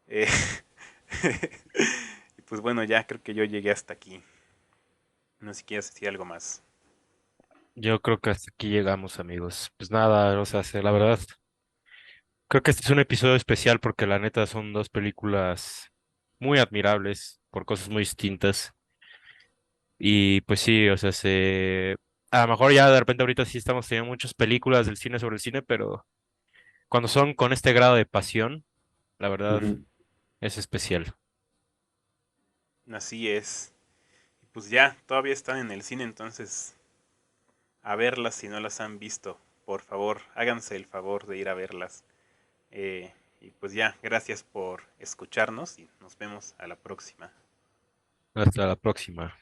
Eh, y pues bueno, ya creo que yo llegué hasta aquí. No sé si quieres decir algo más. Yo creo que hasta aquí llegamos, amigos. Pues nada, o sea, la verdad, creo que este es un episodio especial porque la neta son dos películas muy admirables por cosas muy distintas. Y pues sí, o sea, a lo mejor ya de repente ahorita sí estamos teniendo muchas películas del cine sobre el cine, pero cuando son con este grado de pasión, la verdad Ujú. es especial. Así es. Y pues ya, todavía están en el cine, entonces a verlas si no las han visto. Por favor, háganse el favor de ir a verlas. Y pues ya, gracias por escucharnos y nos vemos a la próxima. Hasta la próxima.